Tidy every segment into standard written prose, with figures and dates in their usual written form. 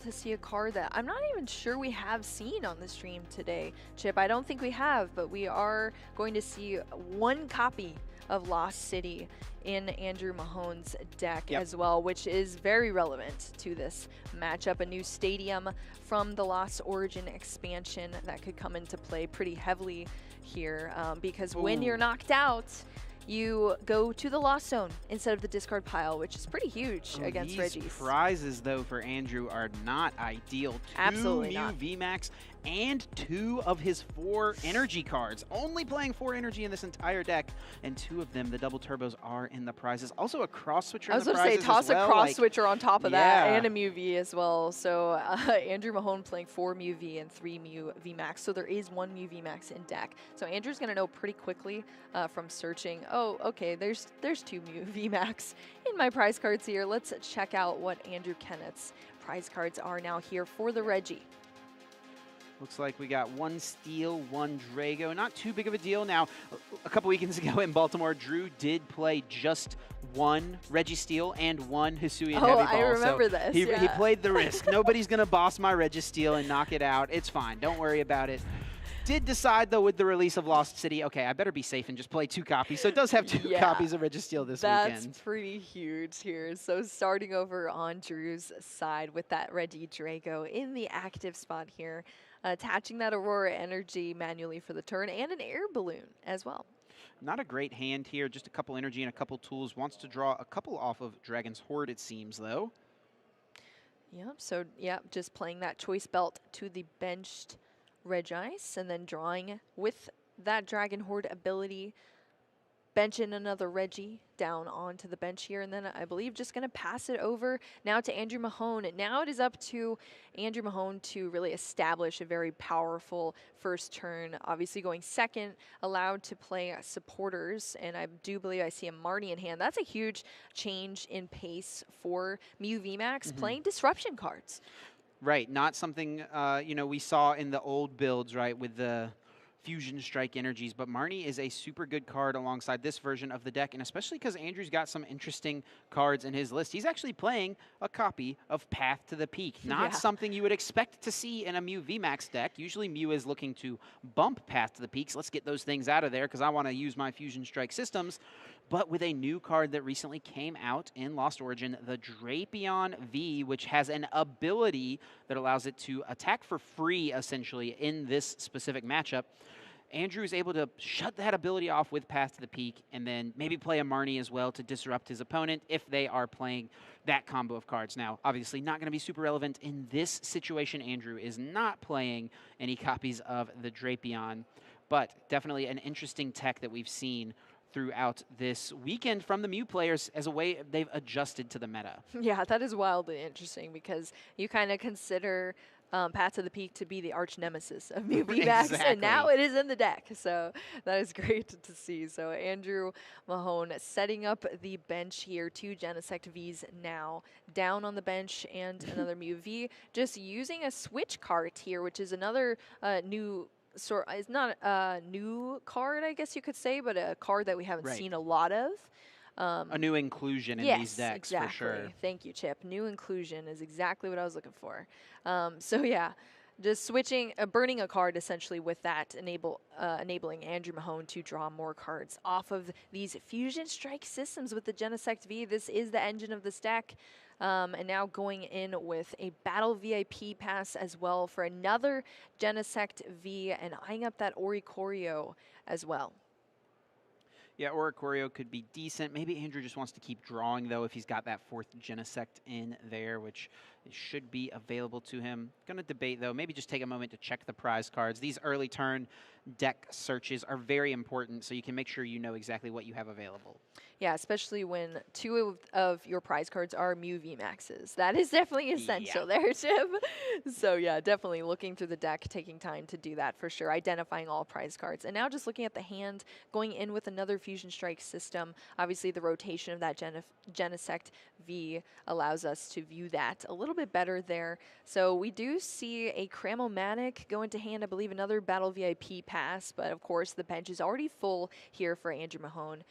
to see a card that I'm not even sure we have seen on the stream today. Chip, I don't think we have, but we are going to see one copy of Lost City in Andrew Mahone's deck as well, which is very relevant to this matchup. A new stadium from the Lost Origin expansion that could come into play pretty heavily here because when you're knocked out, you go to the Lost Zone instead of the discard pile, which is pretty huge against Reggie's. These prizes, though, for Andrew are not ideal. Absolutely not. 2 Mew VMAX and 2 of his 4 energy cards. Only playing 4 energy in this entire deck, and 2 of them, the double turbos, are in the prizes. Also a cross switcher in the prizes. I was going to say, toss a cross switcher on top of that, and a Mew V as well. So Andrew Mahone playing 4 Mew V and 3 Mew VMAX. So there is 1 Mew VMAX in deck. So Andrew's going to know pretty quickly from searching, oh, okay, there's 2 Mew VMAX in my prize cards here. Let's check out what Andrew Kenneth's prize cards are now here for the Reggie. Looks like we got 1 Steel, 1 Drago. Not too big of a deal. Now, a couple weekends ago in Baltimore, Drew did play just 1 Reggie Steel and 1 Hisuian Heavy Ball. I remember this. He played the risk. Nobody's going to boss my Reggie Steel and knock it out. It's fine. Don't worry about it. Did decide, though, with the release of Lost City, okay, I better be safe and just play 2 copies. So it does have 2 copies of Registeel this weekend. That's pretty huge here. So starting over on Drew's side with that Reggie Drago in the active spot here, attaching that Aurora Energy manually for the turn and an air balloon as well. Not a great hand here, just a couple energy and a couple tools. Wants to draw a couple off of Dragon's Horde, it seems, though. Yep, so just playing that choice belt to the benched Regice, and then drawing with that Dragon Horde ability, benching another Reggie down onto the bench here, and then I believe just going to pass it over now to Andrew Mahone. Now it is up to Andrew Mahone to really establish a very powerful first turn. Obviously going second, allowed to play supporters, and I do believe I see a Marty in hand. That's a huge change in pace for Mew VMAX, playing disruption cards. Right, not something, we saw in the old builds, right, with the Fusion Strike energies, but Marnie is a super good card alongside this version of the deck, and especially because Andrew's got some interesting cards in his list. He's actually playing a copy of Path to the Peak, not something you would expect to see in a Mew VMAX deck. Usually Mew is looking to bump Path to the Peaks. Let's get those things out of there because I want to use my Fusion Strike systems. But with a new card that recently came out in Lost Origin, the Drapion V, which has an ability that allows it to attack for free, essentially, in this specific matchup, Andrew is able to shut that ability off with Path to the Peak and then maybe play a Marnie as well to disrupt his opponent if they are playing that combo of cards. Now, obviously not going to be super relevant in this situation. Andrew is not playing any copies of the Drapion, but definitely an interesting tech that we've seen throughout this weekend from the Mew players as a way they've adjusted to the meta. Yeah, that is wildly interesting because you kind of consider Path to the Peak to be the arch nemesis of Mew VMAX, and now it is in the deck. So that is great to see. So Andrew Mahone setting up the bench here, 2 Genesect Vs now down on the bench and another Mew V, just using a switch cart here, which is another new it's not a new card, I guess you could say, but a card that we haven't seen a lot of. A new inclusion in these decks, for sure. Thank you, Chip. New inclusion is exactly what I was looking for. So yeah, just switching, burning a card essentially with that, enabling Andrew Mahone to draw more cards off of these Fusion Strike systems with the Genesect V. This is the engine of this deck. And now going in with a Battle VIP pass as well for another Genesect V, and eyeing up that Oricorio as well. Yeah, Oricorio could be decent. Maybe Andrew just wants to keep drawing, though, if he's got that 4th Genesect in there, which should be available to him. Going to debate, though. Maybe just take a moment to check the prize cards. These early turn deck searches are very important, so you can make sure you know exactly what you have available. Yeah, especially when 2 of your prize cards are Mew VMAXs. That is definitely essential there, Chip. So yeah, definitely looking through the deck, taking time to do that for sure, identifying all prize cards. And now just looking at the hand, going in with another Fusion Strike system. Obviously the rotation of that Genesect V allows us to view that a little bit better there. So we do see a Cramomatic go into hand, I believe another Battle VIP pass, but of course the bench is already full here for Andrew Mahone.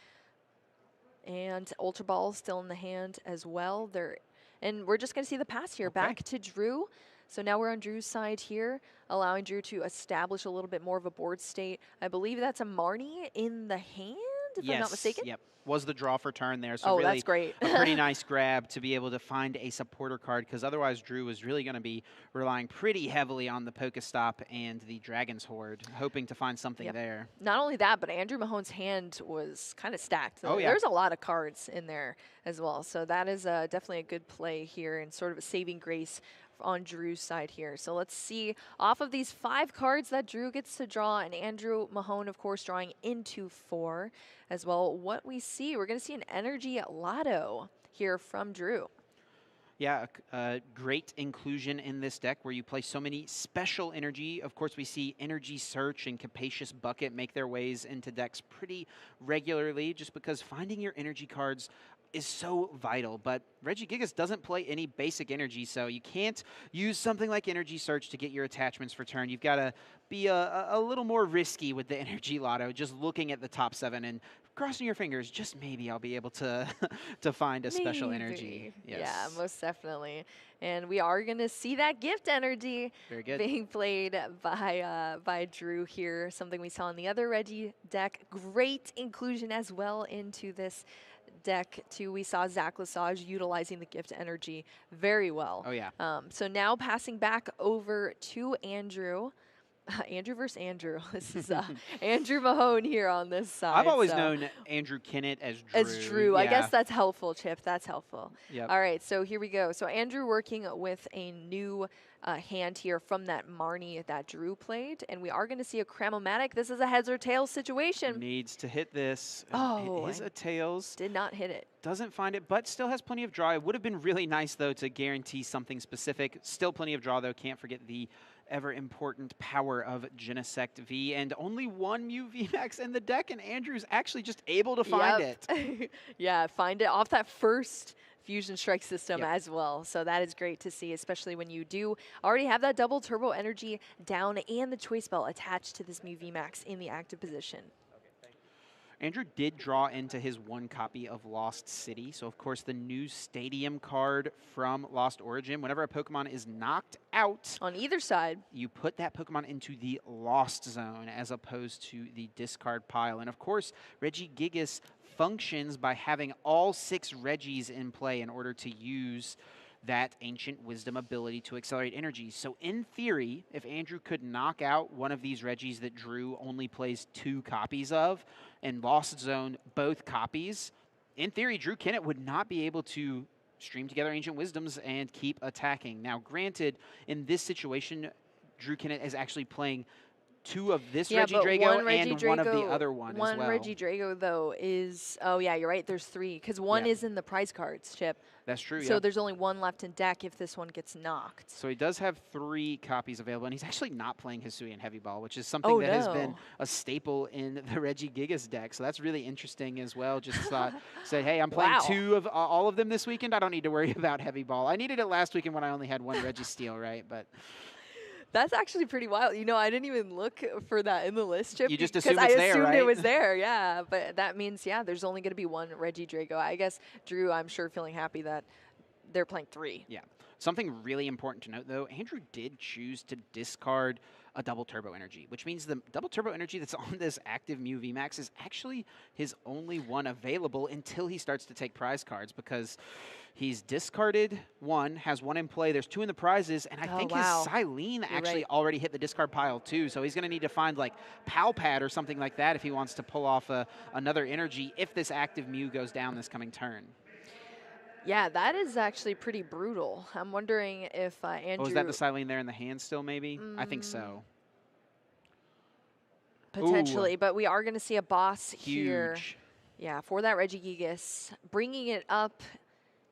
And Ultra Ball still in the hand as well. There And we're just going to see the pass here. Okay. Back to Drew. So now we're on Drew's side here, allowing Drew to establish a little bit more of a board state. I believe that's a Marnie in the hand, if I'm not mistaken. Yep. Was the draw for turn there. So Oh, really that's great. a pretty nice grab to be able to find a supporter card, because otherwise Drew was really going to be relying pretty heavily on the Pokestop and the Dragon's Horde, hoping to find something there. Not only that, but Andrew Mahone's hand was kind of stacked. Oh, yeah. There's a lot of cards in there as well. So that is definitely a good play here and sort of a saving grace on Drew's side here. So let's see, off of these 5 cards that Drew gets to draw, and Andrew Mahone, of course, drawing into 4 as well, what we see, we're going to see an Energy Lotto here from Drew. Yeah, a great inclusion in this deck where you play so many special energy. Of course, we see Energy Search and Capacious Bucket make their ways into decks pretty regularly, just because finding your energy cards is so vital. But Regigigas doesn't play any basic energy, so you can't use something like Energy Search to get your attachments for turn. You've got to be a little more risky with the Energy Lotto, just looking at the top 7 and crossing your fingers, just maybe I'll be able to to find a special energy. Yes. Yeah, most definitely. And we are going to see that gift energy Very good. being played by Drew here, something we saw in the other Reggie deck. Great inclusion as well into this deck too. We saw Zach Lesage utilizing the gift energy very well. Oh, yeah. So now passing back over to Andrew. Andrew versus Andrew. This is Andrew Mahone here on this side. I've always known Andrew Kenneth as Drew. As Drew. Yeah. I guess that's helpful, Chip. That's helpful. Yep. All right, so here we go. So Andrew working with a new hand here from that Marnie that Drew played. And we are going to see a Cramomatic. This is a heads or tails situation. Needs to hit this. Oh, It is a tails. Did not hit it. Doesn't find it, but still has plenty of draw. It would have been really nice, though, to guarantee something specific. Still plenty of draw, though. Can't forget the ever-important power of Genesect V, and only 1 Mew VMAX in the deck, and Andrew's actually just able to find it. Yeah, find it off that first Fusion Strike system Yep. as well. So that is great to see, especially when you do already have that double turbo energy down and the choice belt attached to this Mew VMAX in the active position. Andrew did draw into his 1 copy of Lost City. So, of course, the new stadium card from Lost Origin. Whenever a Pokemon is knocked out, On either side. you put that Pokemon into the Lost Zone as opposed to the discard pile. And, of course, Regigigas functions by having all 6 Regis in play in order to use that Ancient Wisdom ability to accelerate energy. So in theory, if Andrew could knock out one of these Regis that Drew only plays 2 copies of and Lost Zone both copies, in theory, Drew Kenneth would not be able to stream together Ancient Wisdoms and keep attacking. Now, granted, in this situation, Drew Kenneth is actually playing 2 of this Regidrago and 1 of the other one as well. One Regidrago, though, is... Oh, yeah, you're right. There's 3. Because 1 is in the prize cards, Chip. That's true, So there's only 1 left in deck if this one gets knocked. So he does have 3 copies available, and he's actually not playing Hisuian Heavy Ball, which is something that has been a staple in the Regigigas deck. So that's really interesting as well. Just thought, said, hey, I'm playing 2 of all of them this weekend. I don't need to worry about Heavy Ball. I needed it last weekend when I only had 1 Registeel, right? But that's actually pretty wild. You know, I didn't even look for that in the list, Chip. You just assume it's there, right? Because I assumed it was there, yeah. But that means, yeah, there's only going to be 1 Regidrago. I guess Drew, I'm sure, feeling happy that they're playing 3. Yeah. Something really important to note, though, Andrew did choose to discard a double turbo energy, which means the double turbo energy that's on this active Mew VMAX is actually his only one available until he starts to take prize cards, because he's discarded 1, has 1 in play, there's 2 in the prizes, and I think his Silene actually already hit the discard pile too, so he's going to need to find like Palpad or something like that if he wants to pull off another energy if this active Mew goes down this coming turn. Yeah, that is actually pretty brutal. I'm wondering if Andrew... Oh, is that the Silene there in the hand still, maybe? I think so. Potentially, but we are going to see a boss Huge. here. Yeah, for that Regigigas, bringing it up.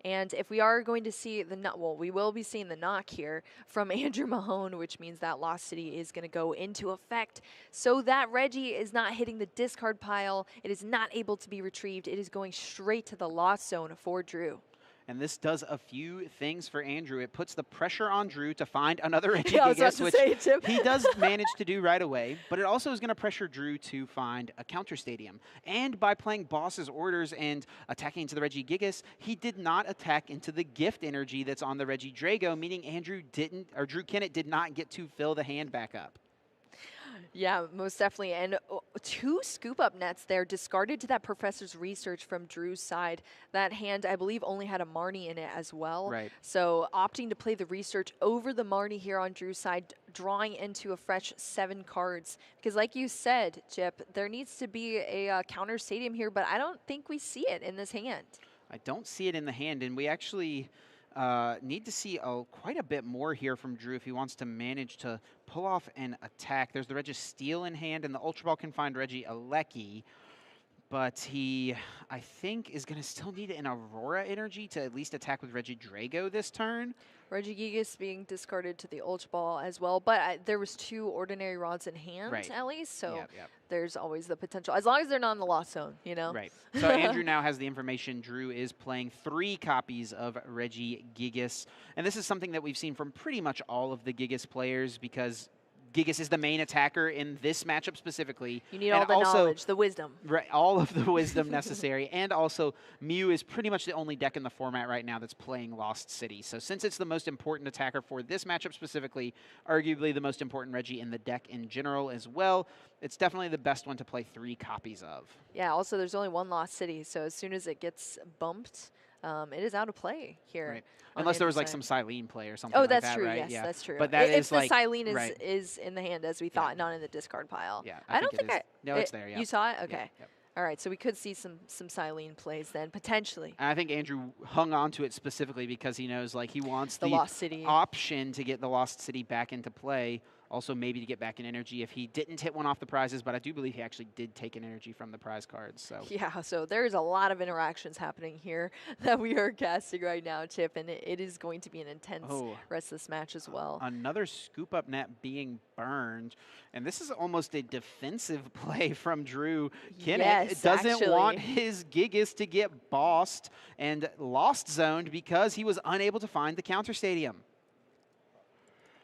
And if we are going to see the knock, well, we will be seeing the knock here from Andrew Mahone, which means that Lost City is going to go into effect. So that Reggie is not hitting the discard pile. It is not able to be retrieved. It is going straight to the Lost Zone for Drew. and this does a few things for Andrew. It puts the pressure on Drew to find another Yeah, I was about Regigigas, to which say, Chip. he does manage to do right away, but it also is going to pressure Drew to find a counter stadium. And by playing Boss's Orders and attacking into the Regigigas, he did not attack into the gift energy that's on the Regidrago, meaning Drew Kenneth did not get to fill the hand back up. Yeah, most definitely. And 2 scoop-up nets there discarded to that Professor's Research from Drew's side. That hand, I believe, only had a Marnie in it as well. Right. So opting to play the Research over the Marnie here on Drew's side, drawing into a fresh 7 cards. Because like you said, Chip, there needs to be a counter stadium here, but I don't think we see it in this hand. I don't see it in the hand, and we actually need to see quite a bit more here from Drew if he wants to manage to pull off an attack. There's the Registeel in hand, and the Ultra Ball can find Regieleki, but he, I think, is going to still need an Aurora energy to at least attack with Regidrago this turn. Regigigas being discarded to the Ultra Ball as well, but there was 2 Ordinary Rods in hand at least, so there's always the potential, as long as they're not in the Lost Zone, you know? Right. So Andrew now has the information. Drew is playing 3 copies of Regigigas, and this is something that we've seen from pretty much all of the Gigas players because Gigas is the main attacker in this matchup specifically. You need all the knowledge, the wisdom. Right, all of the wisdom necessary. And also, Mew is pretty much the only deck in the format right now that's playing Lost City. So since it's the most important attacker for this matchup specifically, arguably the most important Regi in the deck in general as well, it's definitely the best one to play 3 copies of. Yeah, also there's only 1 Lost City, so as soon as it gets bumped, it is out of play here. Right. Unless there was like some Silene play or something Oh, like that, that's true. right? Yes, yeah. that's true. But that if is the like Silene is in the hand as we thought, not in the discard pile. Yeah, I don't think no, it's there. Yeah. You saw it? Okay. Yep. All right, so we could see some Silene plays then potentially. And I think Andrew hung on to it specifically because he knows like he wants the Lost City option to get the Lost City back into play. Also, maybe to get back in energy if he didn't hit one off the prizes, but I do believe he actually did take an energy from the prize cards. So yeah, so there's a lot of interactions happening here that we are casting right now, Chip, and it is going to be an intense rest of this match as well. Another scoop-up net being burned, and this is almost a defensive play from Drew Kenneth. Yes, doesn't want his Gigas to get bossed and lost zoned because he was unable to find the counter stadium.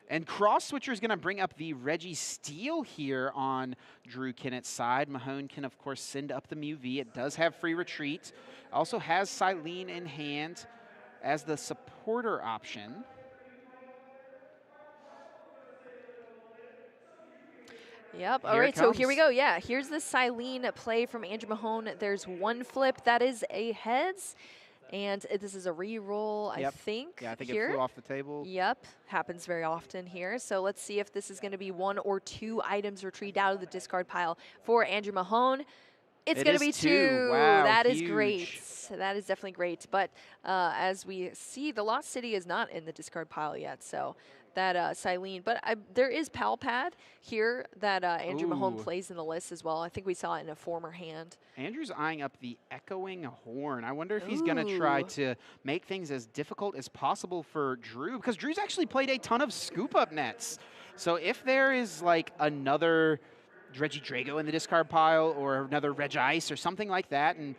And Cross Switcher is going to bring up the Registeel here on Drew Kenneth's side. Mahone can, of course, send up the Mew V. It does have free retreat. Also has Silene in hand as the supporter option. Yep. All right, so here we go. Yeah, here's the Silene play from Andrew Mahone. There's 1 flip. That is a heads. And this is a re-roll, I think. Yeah, I think here. It flew off the table. Yep, happens very often here. So let's see if this is going to be 1 or 2 items retrieved out of the discard pile for Andrew Mahone. It's going to be 2. Wow, that huge. is great. That is definitely great. But as we see, the Lost City is not in the discard pile yet. So that Silene. But there is Pal Pad here that Andrew Mahone plays in the list as well. I think we saw it in a former hand. Andrew's eyeing up the Echoing Horn. I wonder if he's going to try to make things as difficult as possible for Drew, because Drew's actually played a ton of scoop-up nets. So if there is like another Regidrago in the discard pile or another Regice or something like that, and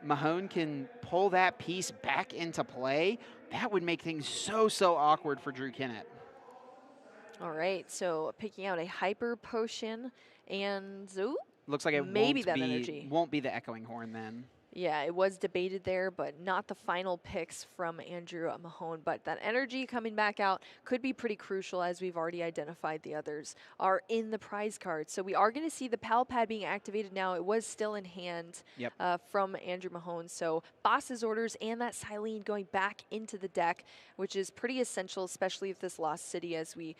Mahone can pull that piece back into play, that would make things so awkward for Drew Kenneth. All right, so picking out a Hyper Potion and looks like it maybe that energy won't be the Echoing Horn then. Yeah, it was debated there, but not the final picks from Andrew Mahone. But that energy coming back out could be pretty crucial, as we've already identified the others are in the prize card. So we are going to see the Pal Pad being activated now. It was still in hand from Andrew Mahone. So Boss's Orders and that Silene going back into the deck, which is pretty essential, especially if this Lost City, as we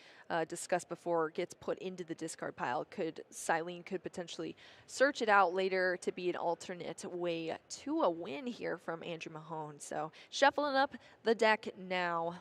discussed before, gets put into the discard pile. Silene could potentially search it out later to be an alternate way to a win here from Andrew Mahone. So shuffling up the deck now.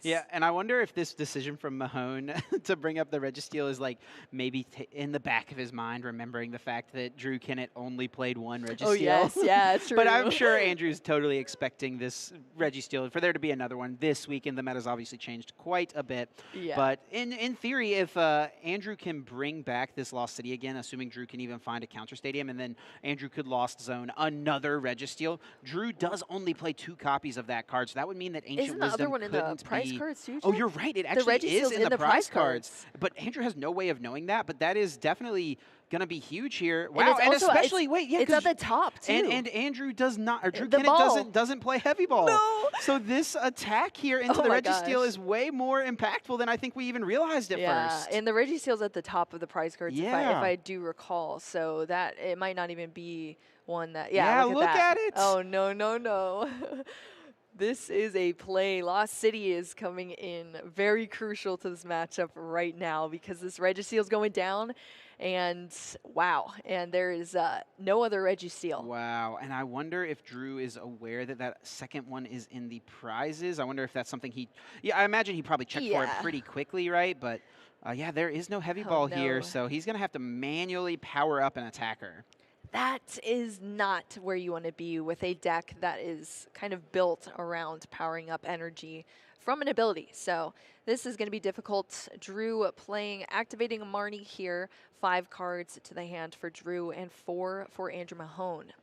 Yeah, and I wonder if this decision from Mahone to bring up the Registeel is like maybe in the back of his mind, remembering the fact that Drew Kennett only played one Registeel. Oh, yes. Yeah, true. But I'm sure Andrew's totally expecting this Registeel for there to be another one this week, and the meta's obviously changed quite a bit. Yeah. But in theory, if Andrew can bring back this Lost City again, assuming Drew can even find a counter stadium, and then Andrew could Lost Zone another Registeel, Drew does only play 2 copies of that card, so that would mean that Ancient Isn't the Wisdom other one in the couldn't prize be. cards too? Oh, Jeff? you're right. It actually Registeel's is in the prize cards. cards. But Andrew has no way of knowing that. But that is definitely going to be huge here. And Wow, it's and also- especially wait, yeah, It's 'cause- at the top too. and Andrew does not, or Drew The Kennett ball. doesn't play heavy ball. No. So this attack here into Oh the my Registeel gosh. is way more impactful than I think we even realized at first. And the Registeel's at the top of the prize cards, if Yeah. I do recall. So that it might not even be one that. Yeah, look look that. at it. Oh no no no! This is a play. Lost City is coming in very crucial to this matchup right now because this Registeel's going down, and wow, and there is no other Registeel. Wow, and I wonder if Drew is aware that that second one is in the prizes. I wonder if that's something yeah, I imagine he probably checked for it Yeah. pretty quickly, right? But yeah, there is no heavy Oh, ball no. here, so he's going to have to manually power up an attacker. That is not where you want to be with a deck that is kind of built around powering up energy from an ability. So this is going to be difficult. Drew activating a Marnie here. 5 cards to the hand for Drew and 4 for Andrew Mahone.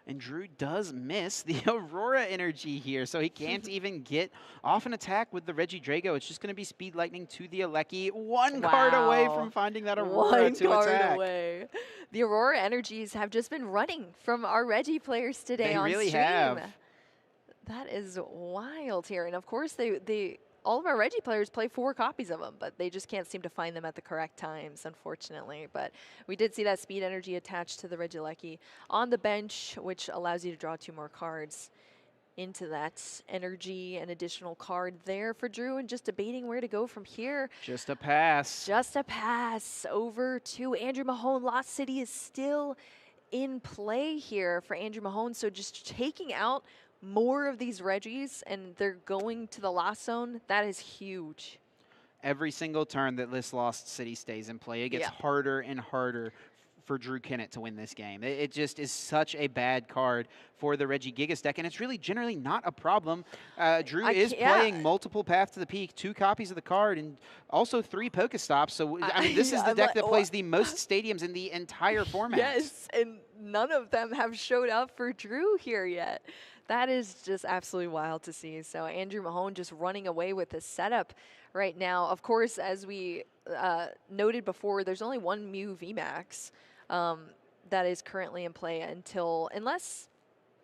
And Drew does miss the Aurora energy here, so he can't even get off an attack with the Regidrago. It's just going to be Speed Lightning to the Alecki. 1 card away Wow. from finding that Aurora 1 to card attack. away. The Aurora energies have just been running from our Regi players today They on really stream. have. That is wild here. And of course, all of our Regi players play 4 copies of them, but they just can't seem to find them at the correct times, unfortunately. But we did see that speed energy attached to the Regilecki on the bench, which allows you to draw 2 more cards into that energy, an additional card there for Drew, and just debating where to go from here. Just a pass. Just a pass over to Andrew Mahone. Lost City is still in play here for Andrew Mahone, so just taking out more of these Regis and they're going to the Lost Zone, that is huge. Every single turn that this Lost City stays in play, it gets harder and harder for Drew Kennett to win this game. It just is such a bad card for the Regigigas deck, and it's really generally not a problem. Drew is playing multiple Path to the Peak, 2 copies of the card, and also 3 Pokestops. So, I mean, this is the deck that plays the most stadiums in the entire format. Yes, and none of them have showed up for Drew here yet. That is just absolutely wild to see. So Andrew Mahone just running away with this setup right now. Of course, as we noted before, there's only 1 Mew VMAX that is currently in play unless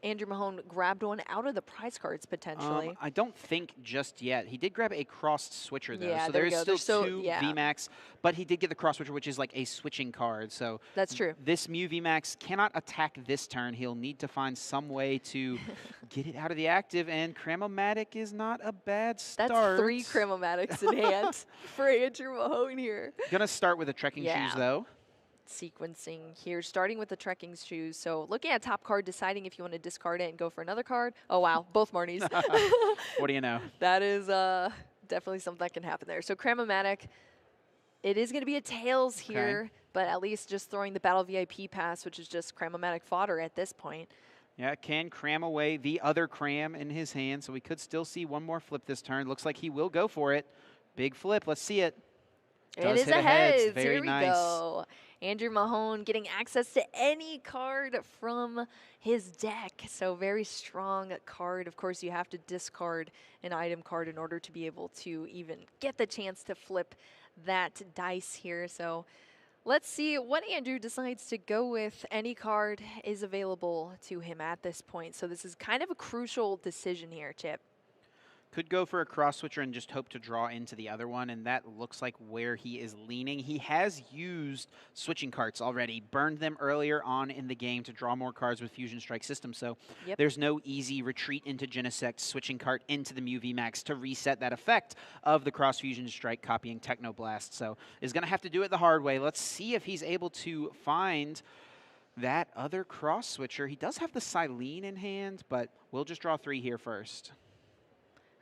Andrew Mahone grabbed one out of the prize cards potentially. I don't think just yet. He did grab a crossed switcher though, Yeah, so there there we is go. still There's 2 yeah. VMAX, but he did get the cross switcher, which is like a switching card. So that's true. This Mew VMAX cannot attack this turn. He'll need to find some way to get it out of the active, and Cramomatic is not a bad start. That's 3 Cramomatics in hand for Andrew Mahone here. Gonna start with the trekking shoes though. Sequencing here, starting with the trekking shoes. So looking at top card, deciding if you want to discard it and go for another card. Oh, wow, both Marnies. What do you know? That is definitely something that can happen there. So Cramomatic, it is going to be a Tails here, but at least just throwing the Battle VIP pass, which is just Cramomatic fodder at this point. Yeah, can cram away the other cram in his hand, so we could still see one more flip this turn. Looks like he will go for it. Big flip, let's see it. It is a heads. Very Here we nice. go. Andrew Mahone getting access to any card from his deck. So very strong card. Of course, you have to discard an item card in order to be able to even get the chance to flip that dice here. So let's see what Andrew decides to go with. Any card is available to him at this point. So this is kind of a crucial decision here, Chip. Could go for a cross switcher and just hope to draw into the other one, and that looks like where he is leaning. He has used switching carts already, burned them earlier on in the game to draw more cards with Fusion Strike system, so there's no easy retreat into Genesect, switching cart into the Mew VMAX to reset that effect of the cross Fusion Strike copying Technoblast, so is going to have to do it the hard way. Let's see if he's able to find that other cross switcher. He does have the Silene in hand, but we'll just draw 3 here first.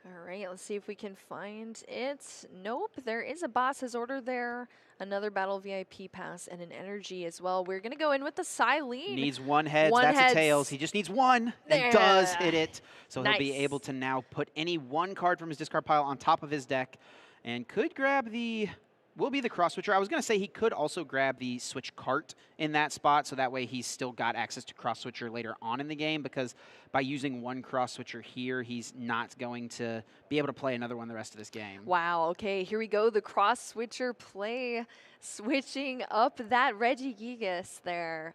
All right, let's see if we can find it. Nope, there is a boss's order there. Another battle VIP pass and an energy as well. We're going to go in with the Silene. Needs one heads. One That's heads. a tails. He just needs one There. and does hit it. So he'll be Nice. able to now put any one card from his discard pile on top of his deck and could grab the... will be the cross switcher. I was going to say he could also grab the switch cart in that spot, so that way he's still got access to cross switcher later on in the game, because by using one cross switcher here, he's not going to be able to play another one the rest of this game. Wow, okay, here we go. The cross switcher play, switching up that Regigigas there.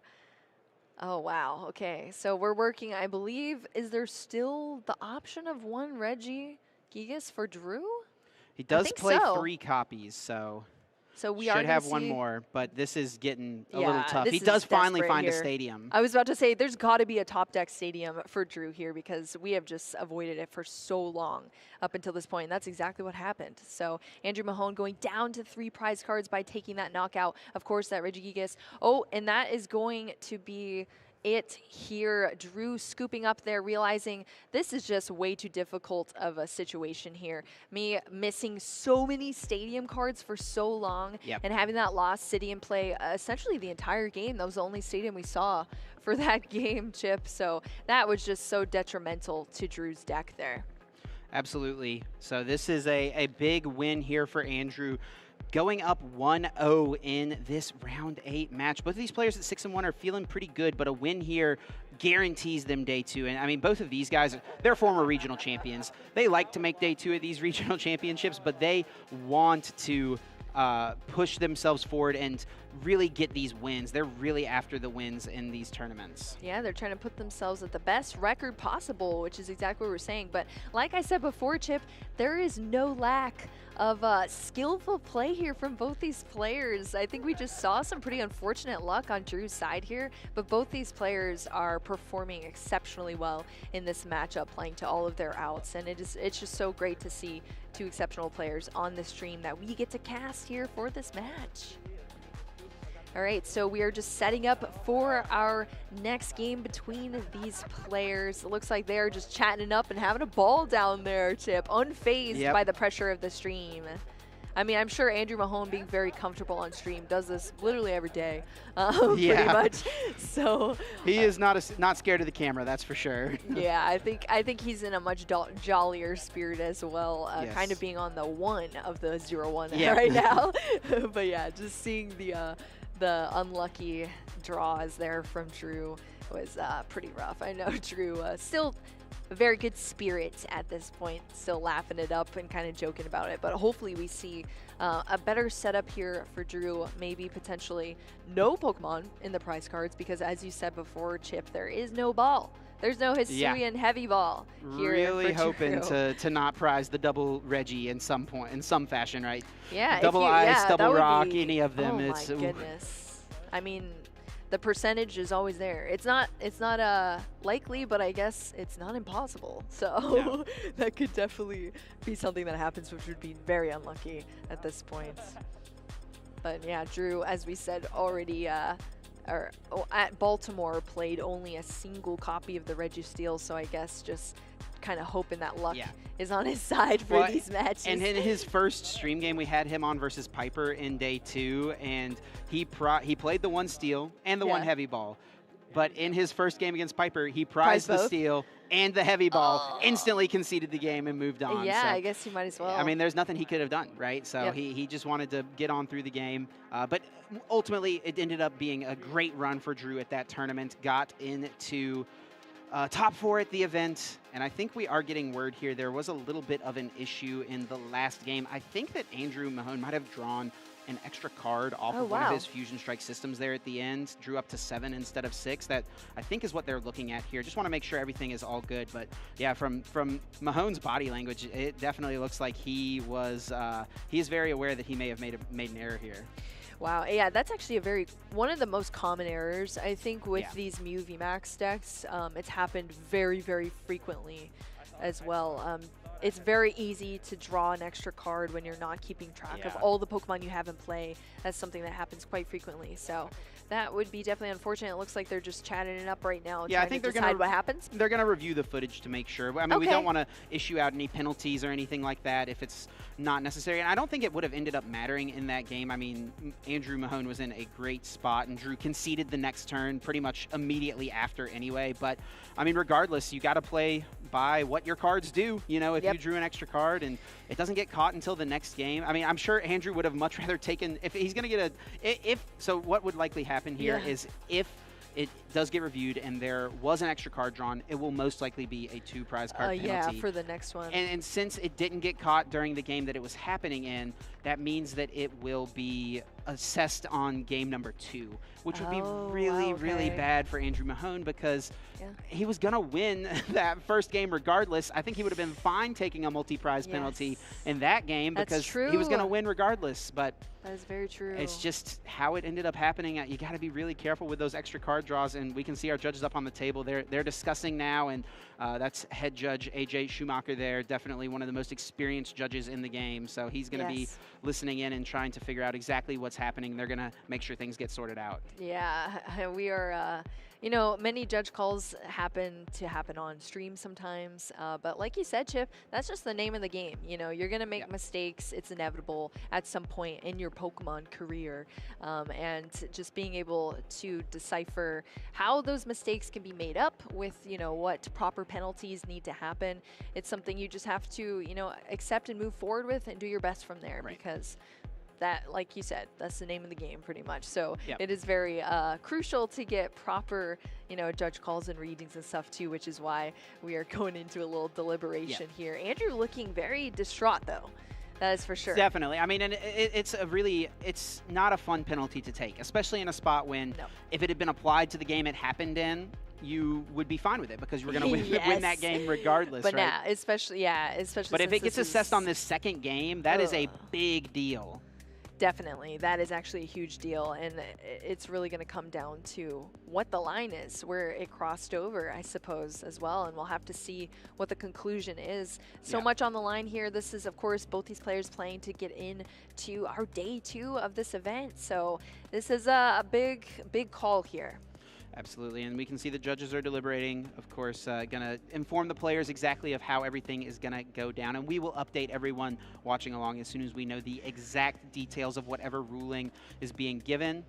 Oh, wow, okay. So we're working, I believe, is there still the option of one Regigigas for Drew? He does think play so. 3 copies, so We should are have gonna one see- more, but this is getting a Yeah, little tough. this He is does finally desperate find a here. stadium. I was about to say, there's got to be a top deck stadium for Drew here, because we have just avoided it for so long up until this point. And that's exactly what happened. So Andrew Mahone going down to 3 prize cards by taking that knockout. Of course, that Regigigas. Oh, and that is going to be it here. Drew scooping up there, realizing this is just way too difficult of a situation here. Me missing so many stadium cards for so long, Yep. and having that lost city in play essentially the entire game. That was the only stadium we saw for that game, Chip. So that was just so detrimental to Drew's deck there. Absolutely. So this is a big win here for Andrew. Going up 1-0 in this round 8 match. Both of these players at 6-1 are feeling pretty good, but a win here guarantees them day 2. And I mean, both of these guys, they're former regional champions. They like to make day 2 of these regional championships, but they want to push themselves forward and really get these wins. They're really after the wins in these tournaments. Yeah, they're trying to put themselves at the best record possible, which is exactly what we're saying. But like I said before, Chip, there is no lack of skillful play here from both these players. I think we just saw some pretty unfortunate luck on Drew's side here, but both these players are performing exceptionally well in this matchup, playing to all of their outs, and it's just so great to see 2 exceptional players on the stream that we get to cast here for this match. All right, so we are just setting up for our next game between these players. It looks like they're just chatting it up and having a ball down there, Chip, unfazed Yep. by the pressure of the stream. I mean, I'm sure Andrew Mahone, being very comfortable on stream, does this literally every day, pretty Yeah. much. So He is not scared of the camera, that's for sure. yeah, I think he's in a much jollier spirit as well, Yes. kind of being on the 1 of the 0-1 Yeah. right now. But yeah, just seeing the unlucky draws there from Drew was pretty rough. I know Drew still a very good spirit at this point, still laughing it up and kind of joking about it. But hopefully we see a better setup here for Drew, maybe potentially no Pokemon in the prize cards, because as you said before, Chip, there is no ball. There's no Hisuian heavy ball here. Really for hoping Drew. to not prize the double Reggie in some fashion, right? Yeah, if Double you- ice, yeah, that double would rock, be- any of them. Oh It's my ooh. goodness. I mean, the percentage is always there. It's not likely, but I guess it's not impossible. So that could definitely be something that happens, which would be very unlucky at this point. But yeah, Drew, as we said already, at Baltimore played only a single copy of the Registeel, so I guess just kind of hoping that luck is on his side for Well, these matches. And in his first stream game, we had him on versus Piper in day 2, and he played the 1 steel and the 1 heavy ball. But in his first game against Piper, he prized the both? steel and the heavy ball, instantly conceded the game and moved on. Yeah, So, I guess you might as well. I mean, there's nothing he could have done, right? So Yep. he just wanted to get on through the game. But ultimately, it ended up being a great run for Drew at that tournament. Got into top 4 at the event, and I think we are getting word here. There was a little bit of an issue in the last game. I think that Andrew Mahone might have drawn an extra card off of one of his Fusion Strike systems there at the end. Drew up to 7 instead of 6. That I think is what they're looking at here. Just want to make sure everything is all good. But yeah, from Mahone's body language, it definitely looks like he is very aware that he may have made an error here. Wow, yeah, that's actually one of the most common errors, I think, with these Mew VMAX decks. It's happened very, very frequently as well. it's very easy to draw an extra card when you're not keeping track of Yeah. all the Pokemon you have in play. That's something that happens quite frequently. So that would be definitely unfortunate. It looks like they're just chatting it up right now, Yeah, I trying think to they're decide gonna what happens. They're going to review the footage to make sure. I mean, we Okay. don't want to issue out any penalties or anything like that if it's not necessary. And I don't think it would have ended up mattering in that game. I mean, Andrew Mahone was in a great spot, and Drew conceded the next turn pretty much immediately after anyway. But, I mean, regardless, you got to play by what your cards do. You know, if Yep. you drew an extra card and it doesn't get caught until the next game. I mean, I'm sure Andrew would have much rather taken, if he's going to get so what would likely happen here Yeah. is if it does get reviewed and there was an extra card drawn, it will most likely be a 2 prize card penalty. Yeah, for the next one. And since it didn't get caught during the game that it was happening in, that means that it will be assessed on game number 2, which would be Oh, really, wow, really okay. bad for Andrew Mahone because Yeah. he was going to win that first game regardless. I think he would have been fine taking a multi-prize penalty Yes. in that game That's because he was going to true. win regardless. But That is very true. it's just how it ended up happening. You got to be really careful with those extra card draws, and we can see our judges up on the table. They're discussing now, and that's head judge AJ Schumacher there, definitely one of the most experienced judges in the game. So he's going to be Yes. listening in and trying to figure out exactly what's happening. They're going to make sure things get sorted out. Yeah, we are, many judge calls happen on stream sometimes. But like you said, Chip, that's just the name of the game. You know, you're going to make Yeah. mistakes. It's inevitable at some point in your Pokemon career. And just being able to decipher how those mistakes can be made up with, what proper penalties need to happen. It's something you just have to, accept and move forward with and do your best from there Right. because that, like you said, that's the name of the game pretty much. So Yep. it is very crucial to get proper, judge calls and readings and stuff too, which is why we are going into a little deliberation here. Andrew looking very distraught though. That is for sure. Definitely. I mean, and it's not a fun penalty to take, especially in a spot when No. if it had been applied to the game it happened in, you would be fine with it because you were going to win Yes. that game regardless, But right? nah, especially But if since it gets this assessed is- on this second game, that is a Ugh. big deal. Definitely. That is actually a huge deal. And it's really going to come down to what the line is, where it crossed over, I suppose, as well. And we'll have to see what the conclusion is. So Yeah. much on the line here. This is, of course, both these players playing to get in to our day 2 of this event. So this is a big, big call here. Absolutely, and we can see the judges are deliberating, of course, going to inform the players exactly of how everything is going to go down, and we will update everyone watching along as soon as we know the exact details of whatever ruling is being given.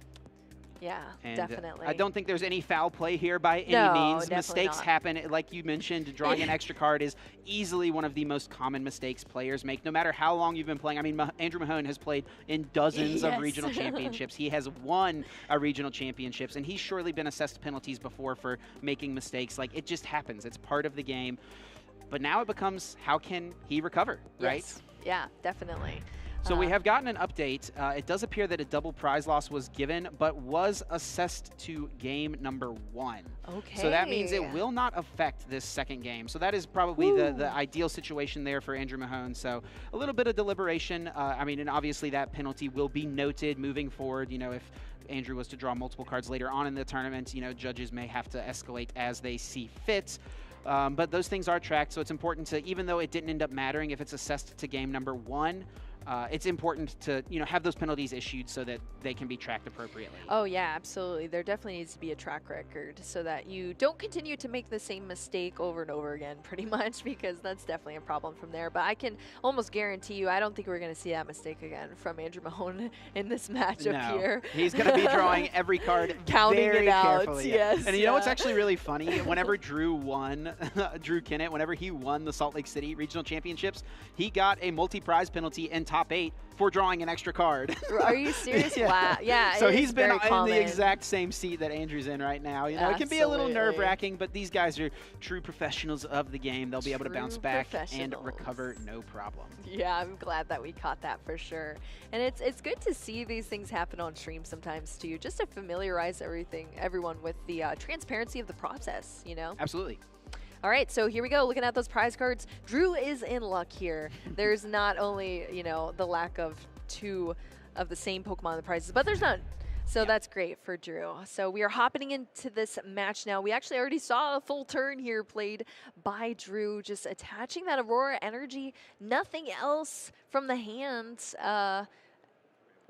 Yeah, And definitely. I don't think there's any foul play here by any No, means. definitely Mistakes not. happen. Like you mentioned, drawing an extra card is easily one of the most common mistakes players make, no matter how long you've been playing. I mean, Andrew Mahone has played in dozens of Yes. regional championships. He has won a regional championships, and he's surely been assessed penalties before for making mistakes. Like, it just happens. It's part of the game. But now it becomes, how can he recover, right? Yes. Yeah, definitely. So we have gotten an update. It does appear that a double prize loss was given, but was assessed to game number 1. Okay. So that means it will not affect this second game. So that is probably the Woo. ideal situation there for Andrew Mahone. So a little bit of deliberation. I mean, and obviously that penalty will be noted moving forward. You know, if Andrew was to draw multiple cards later on in the tournament, judges may have to escalate as they see fit. But those things are tracked, so it's important to, even though it didn't end up mattering if it's assessed to game number 1, it's important to have those penalties issued so that they can be tracked appropriately. Oh yeah, absolutely. There definitely needs to be a track record so that you don't continue to make the same mistake over and over again, pretty much, because that's definitely a problem from there. But I can almost guarantee you, I don't think we're going to see that mistake again from Andrew Mahone in this matchup No, here. he's going to be drawing every card Counting very it out, carefully. yes, And you know what's yeah. actually really funny? Whenever Drew Kenneth, whenever he won the Salt Lake City Regional Championships, he got a multi-prize penalty in top 8 for drawing an extra card. Are you serious? Yeah. Wow. Yeah. So it he's is been very in common. the exact same seat that Andrew's in right now. It can be a little Absolutely. nerve-wracking, but these guys are true professionals of the game. They'll be able to bounce True back and professionals. recover no problem. Yeah, I'm glad that we caught that for sure. And it's good to see these things happen on stream sometimes too, just to familiarize everyone with the transparency of the process, Absolutely. All right, so here we go, looking at those prize cards. Drew is in luck here. There's not only, the lack of 2 of the same Pokemon in the prizes, but there's not So that's great for Drew. So we are hopping into this match now. We actually already saw a full turn here played by Drew, just attaching that Aurora energy, nothing else from the hands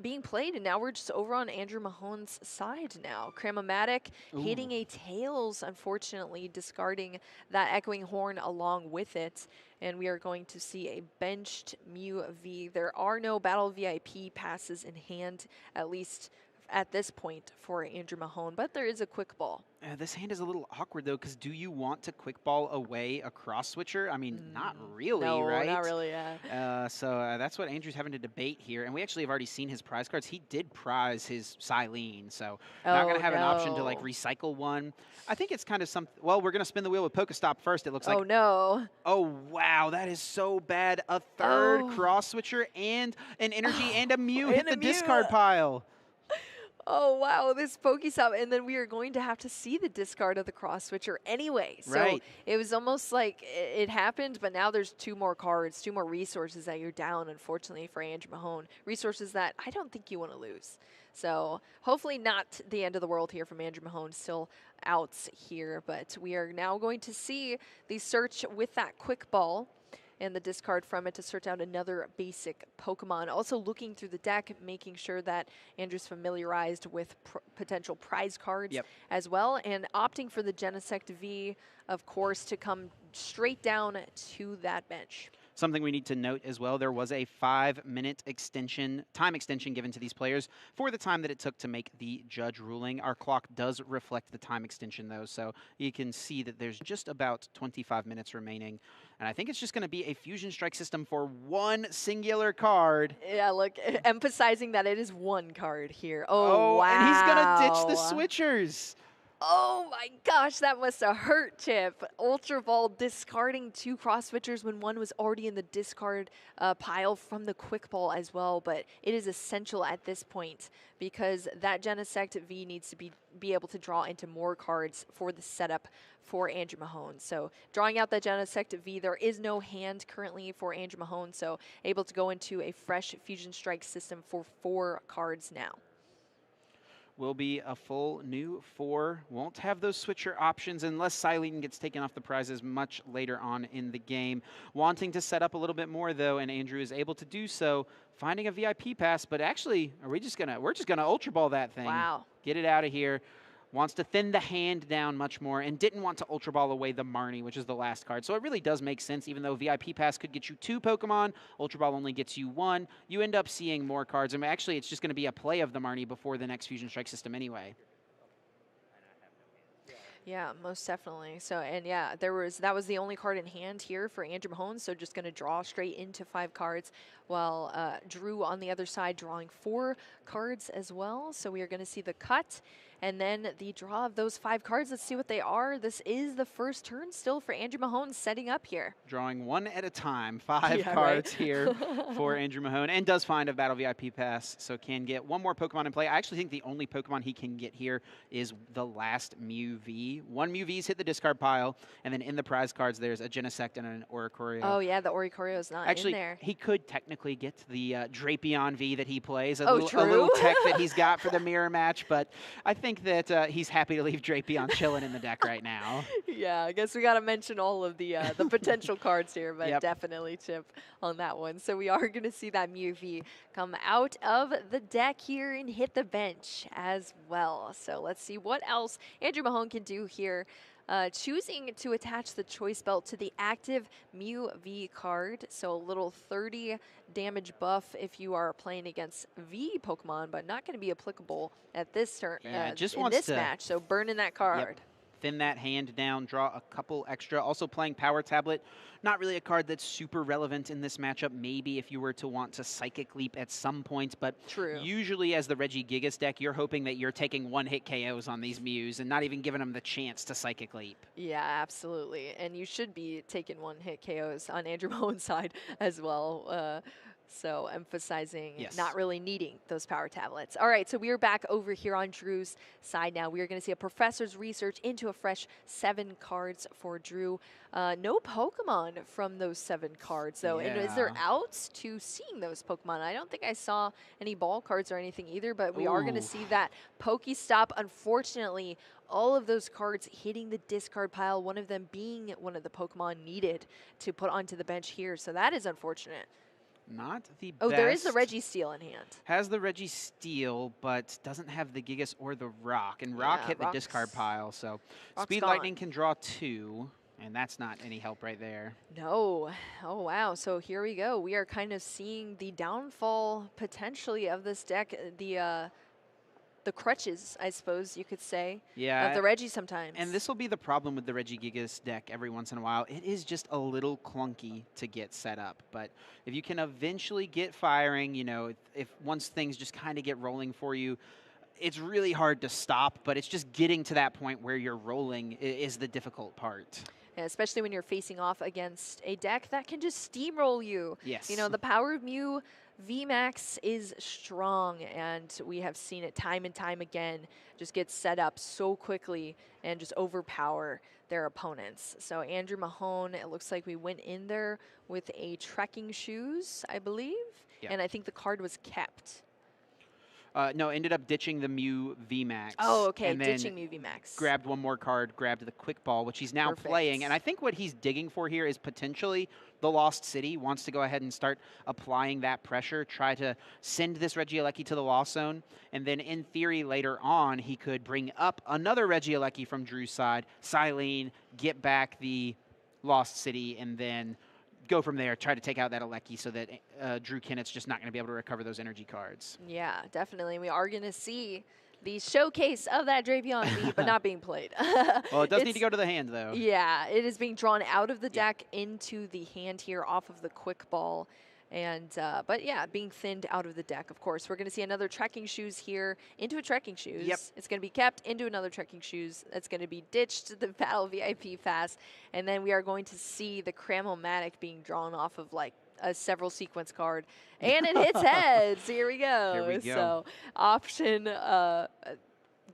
being played, and now we're just over on Andrew Mahone's side now. Cramomatic hitting a tails, unfortunately, discarding that echoing horn along with it. And we are going to see a benched Mew V. There are no Battle VIP passes in hand, at least at this point for Andrew Mahone, but there is a quick ball. This hand is a little awkward, though, because do you want to quick ball away a cross switcher? I mean, not really, no, right? not really, yeah. So that's what Andrew's having to debate here. And we actually have already seen his prize cards. He did prize his Silene, so not going to have an option to, like, recycle one. I think it's kind of something. Well, we're going to spin the wheel with Pokestop first, it looks like. Oh, no. Oh, wow, that is so bad. A third cross switcher and an energy and a Mew hit the discard pile. Oh, wow, this Pokestop. And then we are going to have to see the discard of the cross switcher anyway. So it was almost like it happened, but now there's 2 more cards, 2 more resources that you're down, unfortunately, for Andrew Mahone. Resources that I don't think you want to lose. So hopefully not the end of the world here from Andrew Mahone, still outs here. But we are now going to see the search with that quick ball and the discard from it to search out another basic Pokemon. Also looking through the deck, making sure that Andrew's familiarized with potential prize cards as well, and opting for the Genesect V, of course, to come straight down to that bench. Something we need to note as well, there was a 5-minute time extension given to these players for the time that it took to make the judge ruling. Our clock does reflect the time extension, though, so you can see that there's just about 25 minutes remaining. And I think it's just going to be a Fusion Strike system for one singular card. Yeah, look, emphasizing that it is one card here. Oh, wow. And he's going to ditch the switchers. Oh my gosh, that must have hurt, Chip. Ultra Ball discarding 2 cross switchers when one was already in the discard pile from the quick ball as well. But it is essential at this point because that Genesect V needs to be able to draw into more cards for the setup for Andrew Mahone. So drawing out that Genesect V, there is no hand currently for Andrew Mahone, so able to go into a fresh Fusion Strike system for 4 cards now. Will be a full new 4. Won't have those switcher options unless Silene gets taken off the prizes much later on in the game. Wanting to set up a little bit more, though, and Andrew is able to do so, finding a VIP pass, but actually, we're just gonna Ultra Ball that thing. Wow. Get it out of here. Wants to thin the hand down much more and didn't want to Ultra Ball away the Marnie, which is the last card. So it really does make sense, even though VIP Pass could get you 2 Pokemon, Ultra Ball only gets you 1. You end up seeing more cards. I mean, actually, it's just going to be a play of the Marnie before the next Fusion Strike system anyway. Yeah, most definitely. So, and yeah, that was the only card in hand here for Andrew Mahone, so just going to draw straight into 5 cards, while Drew on the other side drawing 4 cards as well. So we are going to see the cut, and then the draw of those 5 cards. Let's see what they are. This is the first turn still for Andrew Mahone setting up here. Drawing 1 at a time, 5 cards here for Andrew Mahone, and does find a Battle VIP Pass, so can get 1 more Pokemon in play. I actually think the only Pokemon he can get here is the last Mew V. 1 Mew V's hit the discard pile, and then in the prize cards, there's a Genesect and an Oricorio. Oh, yeah, the Oricorio is not actually in there. He could technically get the Drapion V that he plays, a true. little tech that he's got for the mirror match, but I think that he's happy to leave Drapion chilling in the deck right now. Yeah, I guess we got to mention all of the potential cards here, but definitely Chip on that one. So we are going to see that Mew V come out of the deck here and hit the bench as well. So let's see what else Andrew Mahone can do here. Choosing to attach the choice belt to the active Mew V card, so a little 30 damage buff if you are playing against V Pokemon, but not going to be applicable at this turn in this match. So burning that card. Thin that hand down, draw a couple extra. Also playing Power Tablet, not really a card that's super relevant in this matchup. Maybe if you were to want to Psychic Leap at some point, but usually as the Regigigas deck, you're hoping that you're taking 1-hit KOs on these Mews and not even giving them the chance to Psychic Leap. Yeah, absolutely. And you should be taking 1-hit KOs on Andrew Mahone's side as well. So emphasizing Yes. not really needing those power tablets. All right, so we are back over here on Drew's side now. We are going to see a professor's research into a fresh 7 cards for Drew. No Pokemon from those 7 cards, though. And is there Yeah. outs to seeing those Pokemon? I don't think I saw any ball cards or anything either, but we are going to Ooh. see that Pokestop. Unfortunately, all of those cards hitting the discard pile, one of them being one of the Pokemon needed to put onto the bench here. So that is unfortunate. Not the Oh, best. there is the Registeel in hand. Has the Registeel, but doesn't have the Gigas or the Rock. And Rock Yeah, hit the Rock's- discard pile, so Rock's Speed gone. Lightning can draw 2, and that's not any help right there. No. Oh, wow. So here we go. We are kind of seeing the downfall potentially of this deck. The crutches, I suppose you could say, Yeah. of the Reggie sometimes. And this will be the problem with the Regigigas deck every once in a while. It is just a little clunky to get set up. But if you can eventually get firing, you know, if once things just kind of get rolling for you, it's really hard to stop. But it's just getting to that point where you're rolling is the difficult part. Yeah, especially when you're facing off against a deck that can just steamroll you. Yes. You know, the Power of Mew VMAX is strong, and we have seen it time and time again just get set up so quickly and just overpower their opponents. So Andrew Mahone, it looks like we went in there with a trekking shoes, I believe, Yeah. and I think the card was kept. No, ended up ditching the Mew VMAX. Oh, okay, and then ditching Mew VMAX. grabbed one more card, grabbed the Quick Ball, which he's now Perfect. playing. And I think what he's digging for here is potentially the Lost City. Wants to go ahead and start applying that pressure, try to send this Regieleki to the Lost Zone. And then in theory, later on, he could bring up another Regieleki from Drew's side, Silene, get back the Lost City, and then go from there, try to take out that Alecki so that Drew Kenneth's just not going to be able to recover those energy cards. Yeah, definitely. We are going to see the showcase of that Drapion V, but not being played. Well, it does need It's- to go to the hand, though. Yeah, it is being drawn out of the deck into the hand here off of the Quick Ball. And, but yeah, being thinned out of the deck, of course. We're going to see another trekking shoes here into a trekking shoes. Yep. It's going to be kept into another trekking shoes. That's going to be ditched to the Battle VIP fast. And then we are going to see the Cramomatic being drawn off of like a several sequence card. And it hits heads. Here we go. Here we go. So option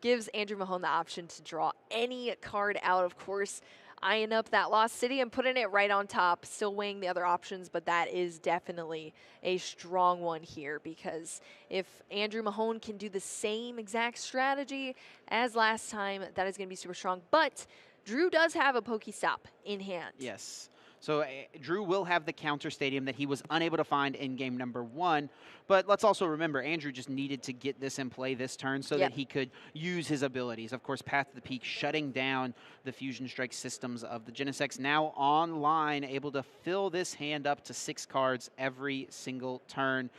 gives Andrew Mahone the option to draw any card out, of course. Eyeing up that Lost City and putting it right on top, still weighing the other options, but that is definitely a strong one here because if Andrew Mahone can do the same exact strategy as last time, that is going to be super strong. But Drew does have a Pokestop in hand. Yes. So Drew will have the counter stadium that he was unable to find in game number 1. But let's also remember, Andrew just needed to get this in play this turn so that he could use his abilities. Of course, Path to the Peak shutting down the Fusion Strike systems of the Genesects. Now online, able to fill this hand up to 6 cards every single turn.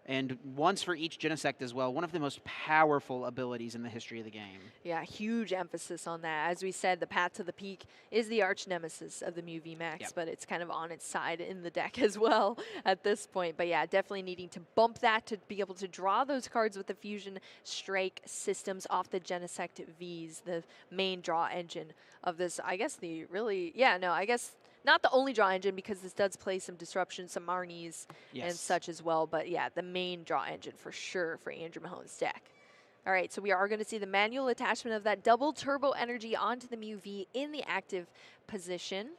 And once for each Genesect as well. One of the most powerful abilities in the history of the game. Yeah, huge emphasis on that. As we said, the Path to the Peak is the arch nemesis of the Mew VMAX, but it's kind of on its side in the deck as well at this point. But yeah, definitely needing to bump that to be able to draw those cards with the Fusion Strike systems off the Genesect Vs, the main draw engine of this. I guess the really, I guess not the only draw engine because this does play some Disruption, some Marnies and such as well. But yeah, the main draw engine for sure for Andrew Mahone's deck. All right, so we are going to see the manual attachment of that double turbo energy onto the Mew V in the active position.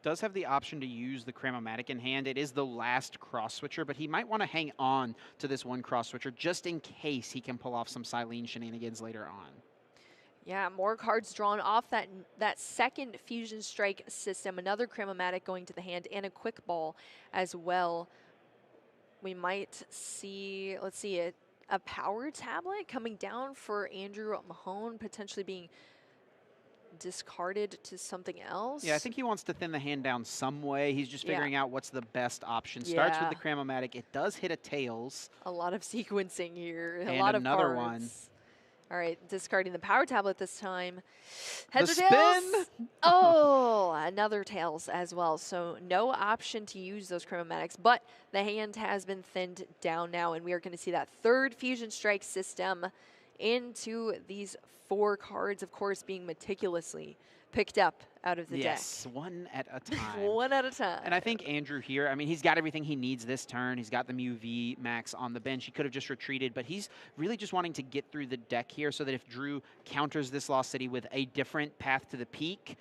Does have the option to use the Cramomatic in hand. It is the last cross switcher, but he might want to hang on to this one cross switcher just in case he can pull off some Silene shenanigans later on. Yeah, more cards drawn off that second Fusion Strike system. Another Cramomatic going to the hand and a Quick Ball as well. We might see, let's see, a Power Tablet coming down for Andrew Mahone, potentially being discarded to something else. Yeah, I think he wants to thin the hand down some way. He's just figuring out what's the best option. Starts with the Cramomatic. It does hit a Tails. A lot of sequencing here. And a lot of another cards. one. All right, discarding the Power Tablet this time. Heads The or tails? spin! Oh, another tails as well. So no option to use those Chromatics, but the hand has been thinned down now, and we are going to see that third Fusion Strike system into these 4 cards, of course, being meticulously picked up out of the Yes, one at a deck. time. One at a time. And I think Andrew here, I mean, he's got everything he needs this turn. He's got the Mew V Max on the bench. He could have just retreated, but he's really just wanting to get through the deck here so that if Drew counters this Lost City with a different path to the peak,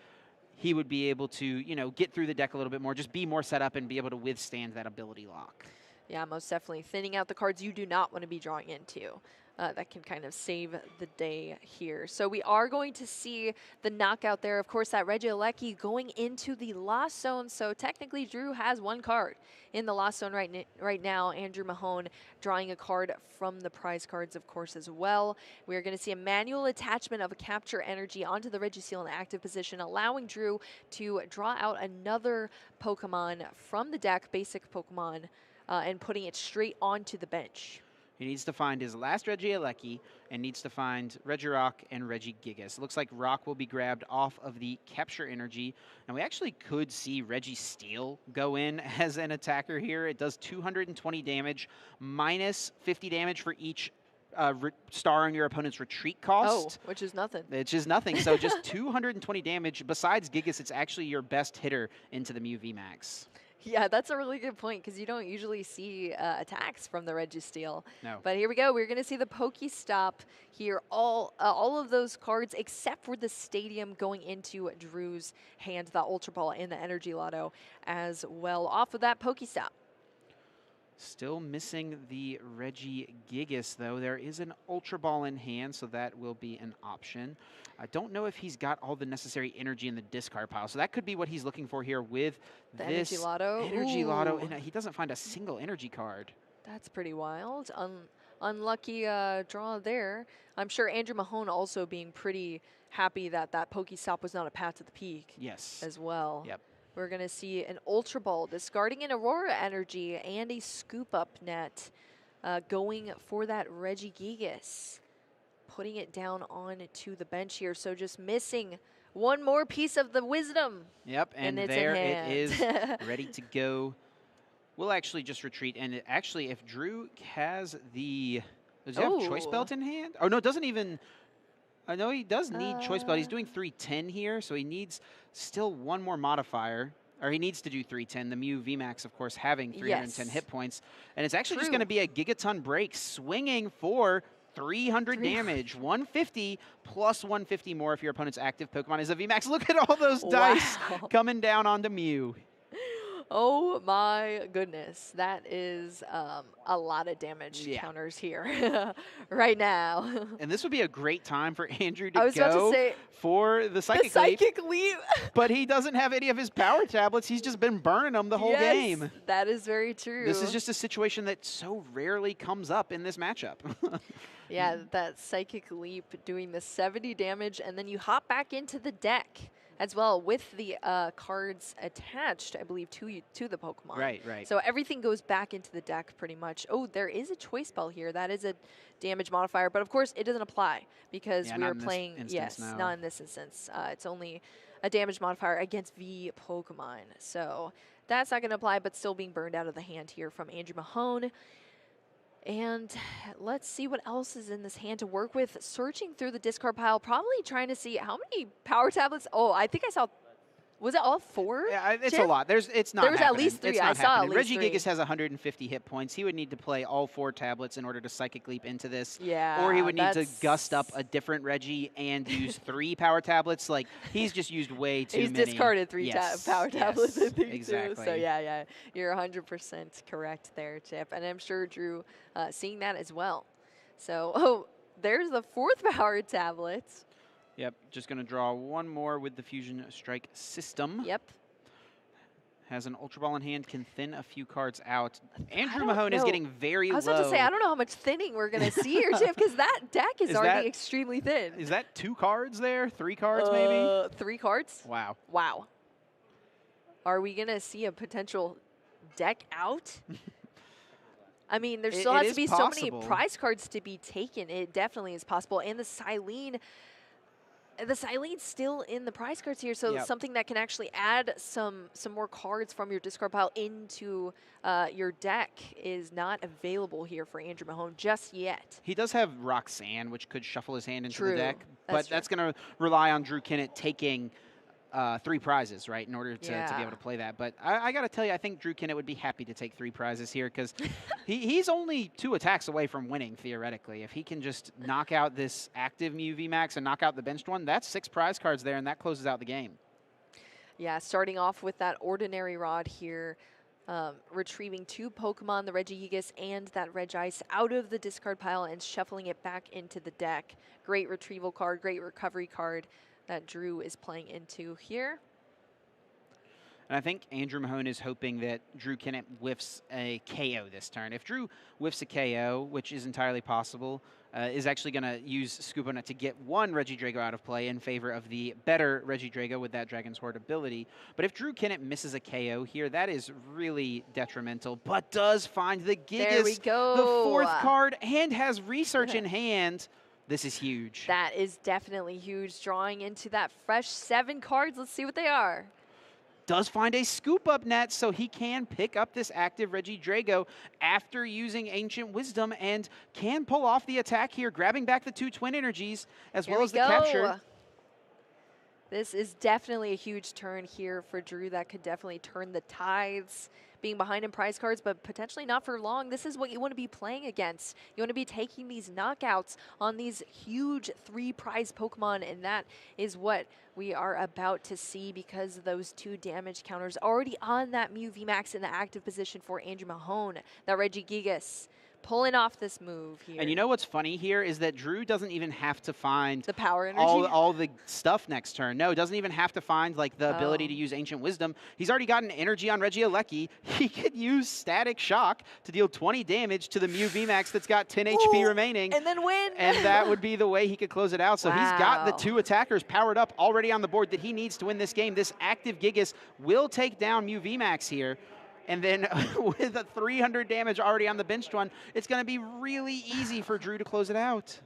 he would be able to, you know, get through the deck a little bit more, just be more set up and be able to withstand that ability lock. Yeah, most definitely. Thinning out the cards you do not want to be drawing into. That can kind of save the day here. So we are going to see the knockout there. Of course, that Regieleki going into the Lost Zone. So technically, Drew has one card in the Lost Zone right now. Andrew Mahone drawing a card from the prize cards, of course, as well. We are going to see a manual attachment of a capture energy onto the Regiseal in active position, allowing Drew to draw out another Pokemon from the deck, basic Pokemon, and putting it straight onto the bench. He needs to find his last Regieleki and needs to find Regirock and Regigigas. It looks like Rock will be grabbed off of the capture energy. And we actually could see Registeel go in as an attacker here. It does 220 damage, minus 50 damage for each star on your opponent's retreat cost. Oh, which is nothing. Which is nothing. So just 220 damage. Besides Gigas, it's actually your best hitter into the Mew VMAX. Yeah, that's a really good point because you don't usually see attacks from the Registeel. No. But here we go. We're going to see the Pokestop here. All of those cards except for the Stadium going into Drew's hand, the Ultra Ball and the Energy Lotto as well. Off of that Pokestop. Still missing the Regigigas, though. There is an Ultra Ball in hand, so that will be an option. I don't know if he's got all the necessary energy in the discard pile, so that could be what he's looking for here with the this Energy Lotto. Energy Lotto, and he doesn't find a single energy card. That's pretty wild. Unlucky draw there. I'm sure Andrew Mahone also being pretty happy that that Pokestop was not a path to the peak. Yes. As well. Yep. We're going to see an Ultra Ball discarding an Aurora Energy and a Scoop Up Net going for that Regigigas. Putting it down onto the bench here. So just missing one more piece of the wisdom. Yep, and there it is, ready to go. We'll actually just retreat. And actually, if Drew has the... Does he have Choice Belt in hand? Oh, no, it doesn't even... I know he does need Choice Belt. He's doing 310 here, so he needs still one more modifier. Or he needs to do 310. The Mew VMAX, of course, having 310 hit points. And it's actually just going to be a Gigaton break, swinging for 300 damage. 150 plus 150 more if your opponent's active Pokemon is a VMAX. Look at all those dice coming down onto Mew. Oh my goodness, that is a lot of damage counters here right now. And this would be a great time for Andrew to I was about to say, for the Psychic Leap. But he doesn't have any of his power tablets. He's just been burning them the whole game. That is very true. This is just a situation that so rarely comes up in this matchup. Yeah, that Psychic Leap doing the 70 damage, and then you hop back into the deck as well with the cards attached, I believe, to the Pokemon. Right, right. So everything goes back into the deck pretty much. Oh, there is a Choice Bell here. That is a damage modifier, but of course it doesn't apply because we are playing, not in this instance. It's only a damage modifier against V Pokemon. So that's not going to apply, but still being burned out of the hand here from Andrew Mahone. And let's see what else is in this hand to work with. Searching through the discard pile, probably trying to see how many power tablets. Oh, I think I saw. Was it all 4? Yeah, it's a lot. It's not. There was at least 3. I saw at least 3. Regigigas has 150 hit points. He would need to play all 4 tablets in order to Psychic Leap into this. Yeah. Or he would need to gust up a different Regi and use 3 power tablets. Like, he's just used way too many. He's discarded 3 power tablets, I think, exactly. too. So, yeah, you're 100% correct there, Chip. And I'm sure Drew seeing that as well. So, there's the 4th power tablet. Yep, just going to draw one more with the Fusion Strike system. Yep. Has an Ultra Ball in hand, can thin a few cards out. Andrew Mahone is getting very low. I was about to say, I don't know how much thinning we're going to see here, Chip, because that deck is already extremely thin. Is that 2 cards there? 3 cards, maybe? 3 cards? Wow. Wow. Are we going to see a potential deck out? I mean, there still has to be so many prize cards to be taken. It definitely is possible. And the Silene... The Silene's still in the prize cards here, so something that can actually add some more cards from your discard pile into your deck is not available here for Andrew Mahone just yet. He does have Roxanne, which could shuffle his hand into the deck, but that's going to rely on Drew Kenneth taking 3 prizes, right, in order to be able to play that. But I got to tell you, I think Drew Kennett would be happy to take 3 prizes here because he's only 2 attacks away from winning, theoretically. If he can just knock out this active Mew VMAX and knock out the benched one, that's 6 prize cards there, and that closes out the game. Yeah, starting off with that Ordinary Rod here, retrieving 2 Pokemon, the Regigigas and that Regice, out of the discard pile and shuffling it back into the deck. Great retrieval card, great recovery card that Drew is playing into here. And I think Andrew Mahone is hoping that Drew Kennett whiffs a KO this turn. If Drew whiffs a KO, which is entirely possible, is actually going to use Scoop on it to get 1 Regidrago out of play in favor of the better Regidrago with that Dragon's Horde ability. But if Drew Kennett misses a KO here, that is really detrimental, but does find the Gigas, there we go. the 4th card, and has Research in hand. This is huge. That is definitely huge. Drawing into that fresh 7 cards. Let's see what they are. Does find a Scoop Up net, so he can pick up this active Regidrago after using Ancient Wisdom and can pull off the attack here, grabbing back the 2 Twin Energies as well as the capture. This is definitely a huge turn here for Drew that could definitely turn the tides, being behind in prize cards, but potentially not for long. This is what you want to be playing against. You want to be taking these knockouts on these huge 3 prize Pokemon, and that is what we are about to see because of those 2 damage counters already on that Mew VMAX in the active position for Andrew Mahone. That Regigigas pulling off this move here. And you know what's funny here is that Drew doesn't even have to find the power energy, all the stuff next turn. No, doesn't even have to find like the ability to use Ancient Wisdom. He's already got an energy on Regieleki. He could use Static Shock to deal 20 damage to the Mew VMAX that's got 10 HP remaining. And then win. And that would be the way he could close it out. So he's got the 2 attackers powered up already on the board that he needs to win this game. This active Gigas will take down Mew VMAX here. And then with a 300 damage already on the benched one, it's going to be really easy for Drew to close it out.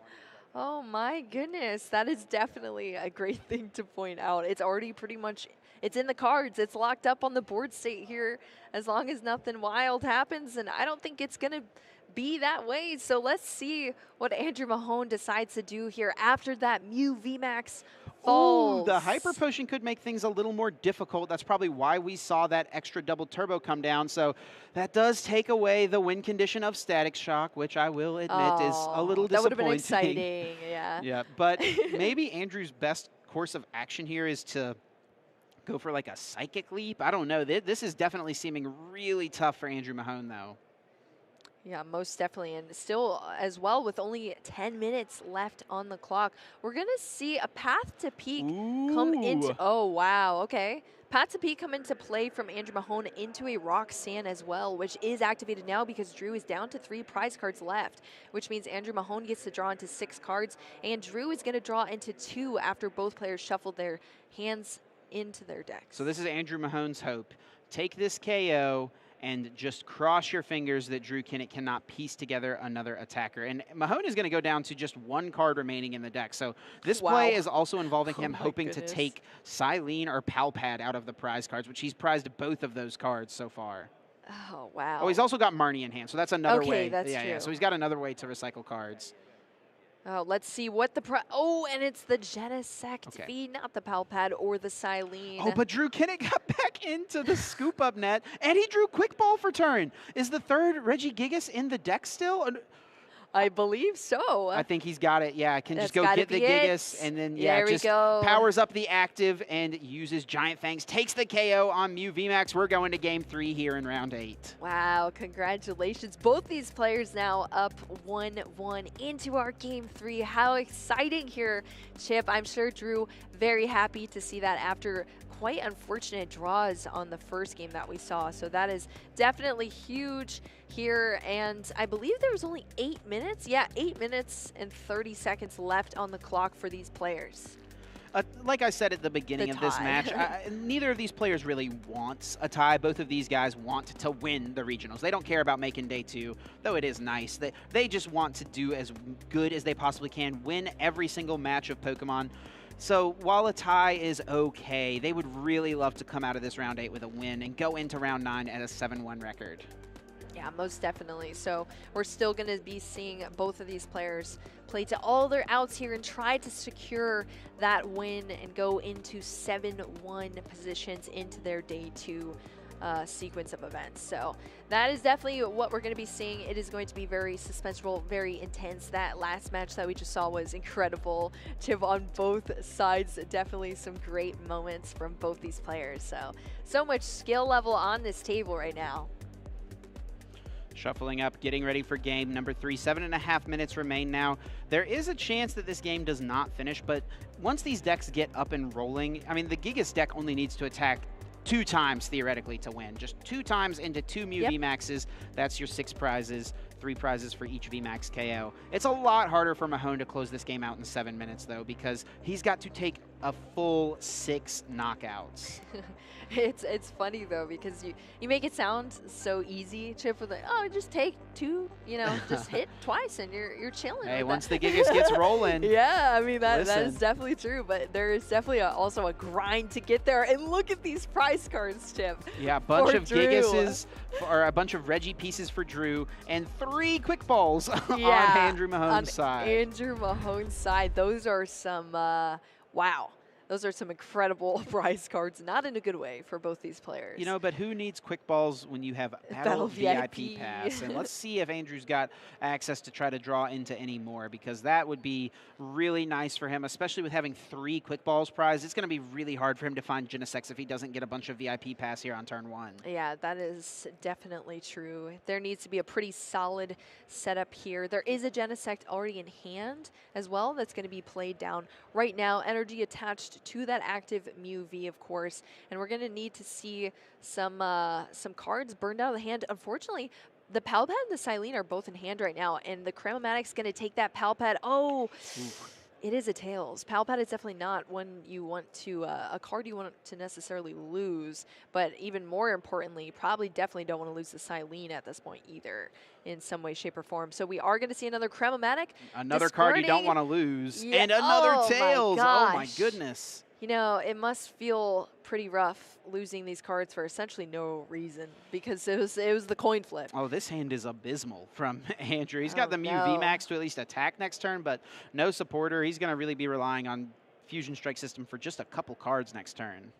Oh my goodness, that is definitely a great thing to point out. It's already pretty much, it's in the cards. It's locked up on the board state here as long as nothing wild happens, and I don't think it's going to be that way. So let's see what Andrew Mahone decides to do here after that Mew VMAX falls. Ooh, the Hyper Potion could make things a little more difficult. That's probably why we saw that extra double turbo come down. So that does take away the win condition of Static Shock, which I will admit is a little disappointing. That would have been exciting, yeah. Yeah, but maybe Andrew's best course of action here is to go for like a Psychic Leap. I don't know. This is definitely seeming really tough for Andrew Mahone, though. Yeah, most definitely. And still as well with only 10 minutes left on the clock, we're going to see a Path to Peak come into... Oh, wow. Okay. Path to Peak come into play from Andrew Mahone into a Roxanne as well, which is activated now because Drew is down to 3 prize cards left, which means Andrew Mahone gets to draw into 6 cards, and Drew is going to draw into 2 after both players shuffle their hands into their decks. So this is Andrew Mahone's hope. Take this KO and just cross your fingers that Drew Kennett cannot piece together another attacker. And Mahone is going to go down to just 1 card remaining in the deck. So this play is also involving him hoping to take Silene or Palpad out of the prize cards, which he's prized both of those cards so far. Oh, wow. Oh, he's also got Marnie in hand, so that's another way. Okay, that's true. Yeah, so he's got another way to recycle cards. Oh, let's see what the oh, and it's the Genesect V, not the Palpad or the Silene. Oh, but Drew Kennett got back into the Scoop Up net, and he drew Quick Ball for turn. Is the 3rd Regigigas in the deck still? I believe so. I think he's got it. Yeah, can just go get the Gigas, and then just powers up the active and uses Giant Fangs. Takes the KO on Mew VMAX. We're going to Game 3 here in round 8. Wow, congratulations. Both these players now up 1-1 into our Game 3. How exciting here, Chip. I'm sure Drew very happy to see that after quite unfortunate draws on the first game that we saw. So that is definitely huge here. And I believe there was only 8 minutes. Yeah, 8 minutes and 30 seconds left on the clock for these players. Like I said at the beginning of this match, neither of these players really wants a tie. Both of these guys want to win the regionals. They don't care about making day 2, though it is nice. They just want to do as good as they possibly can, win every single match of Pokemon. So while a tie is okay, they would really love to come out of this round 8 with a win and go into round 9 at a 7-1 record. Yeah, most definitely. So we're still going to be seeing both of these players play to all their outs here and try to secure that win and go into 7-1 positions into their day 2 sequence of events. So that is definitely what we're going to be seeing. It is going to be very suspenseful, very intense. That last match that we just saw was incredible. Chip on both sides, definitely some great moments from both these players. So much skill level on this table right now. Shuffling up, getting ready for game number 3. 7.5 minutes remain now. There is a chance that this game does not finish, but once these decks get up and rolling, I mean, the Gigas deck only needs to attack 2 times, theoretically, to win. Just 2 times into 2 Mew VMAXs. That's your 6 prizes, 3 prizes for each VMAX KO. It's a lot harder for Mahone to close this game out in 7 minutes, though, because he's got to take a full 6 knockouts. It's funny though, because you make it sound so easy, Chip, with like, oh, just take 2, you know, just hit twice and you're chilling. Hey, with once that. the Gigas gets rolling. Yeah, I mean that is Listen. definitely true, but there is definitely also a grind to get there. And look at these prize cards, Chip. Yeah, a bunch for of Drew. Gigases, or a bunch of Reggie pieces for Drew, and 3 quick balls on Yeah, Andrew Mahone's side. Andrew Mahone's side. Those are some wow. Those are some incredible prize cards, not in a good way for both these players. You know, but who needs quick balls when you have Battle VIP Pass? And let's see if Andrew's got access to try to draw into any more, because that would be really nice for him, especially with having 3 quick balls prize. It's going to be really hard for him to find Genesect if he doesn't get a bunch of VIP Pass here on turn 1. Yeah, that is definitely true. There needs to be a pretty solid setup here. There is a Genesect already in hand as well that's going to be played down right now. Energy attached to that active Mew V, of course, and we're going to need to see some cards burned out of the hand. Unfortunately, the Palpad and the Silene are both in hand right now, and the Cramomatic's going to take that Palpad. Oh, oof. It is a Tails. Palpad is definitely not one you want to, a card you want to necessarily lose, but even more importantly, probably definitely don't want to lose the Silene at this point either in some way, shape, or form. So we are going to see another Cramomatic. Another card you don't want to lose. Yeah. And another Oh Tails. my Oh my gosh. goodness. You know, it must feel pretty rough losing these cards for essentially no reason, because it was the coin flip. Oh, this hand is abysmal from Andrew. He's got Oh, the Mew no. VMAX to at least attack next turn, but no supporter. He's going to really be relying on Fusion Strike System for just a couple cards next turn.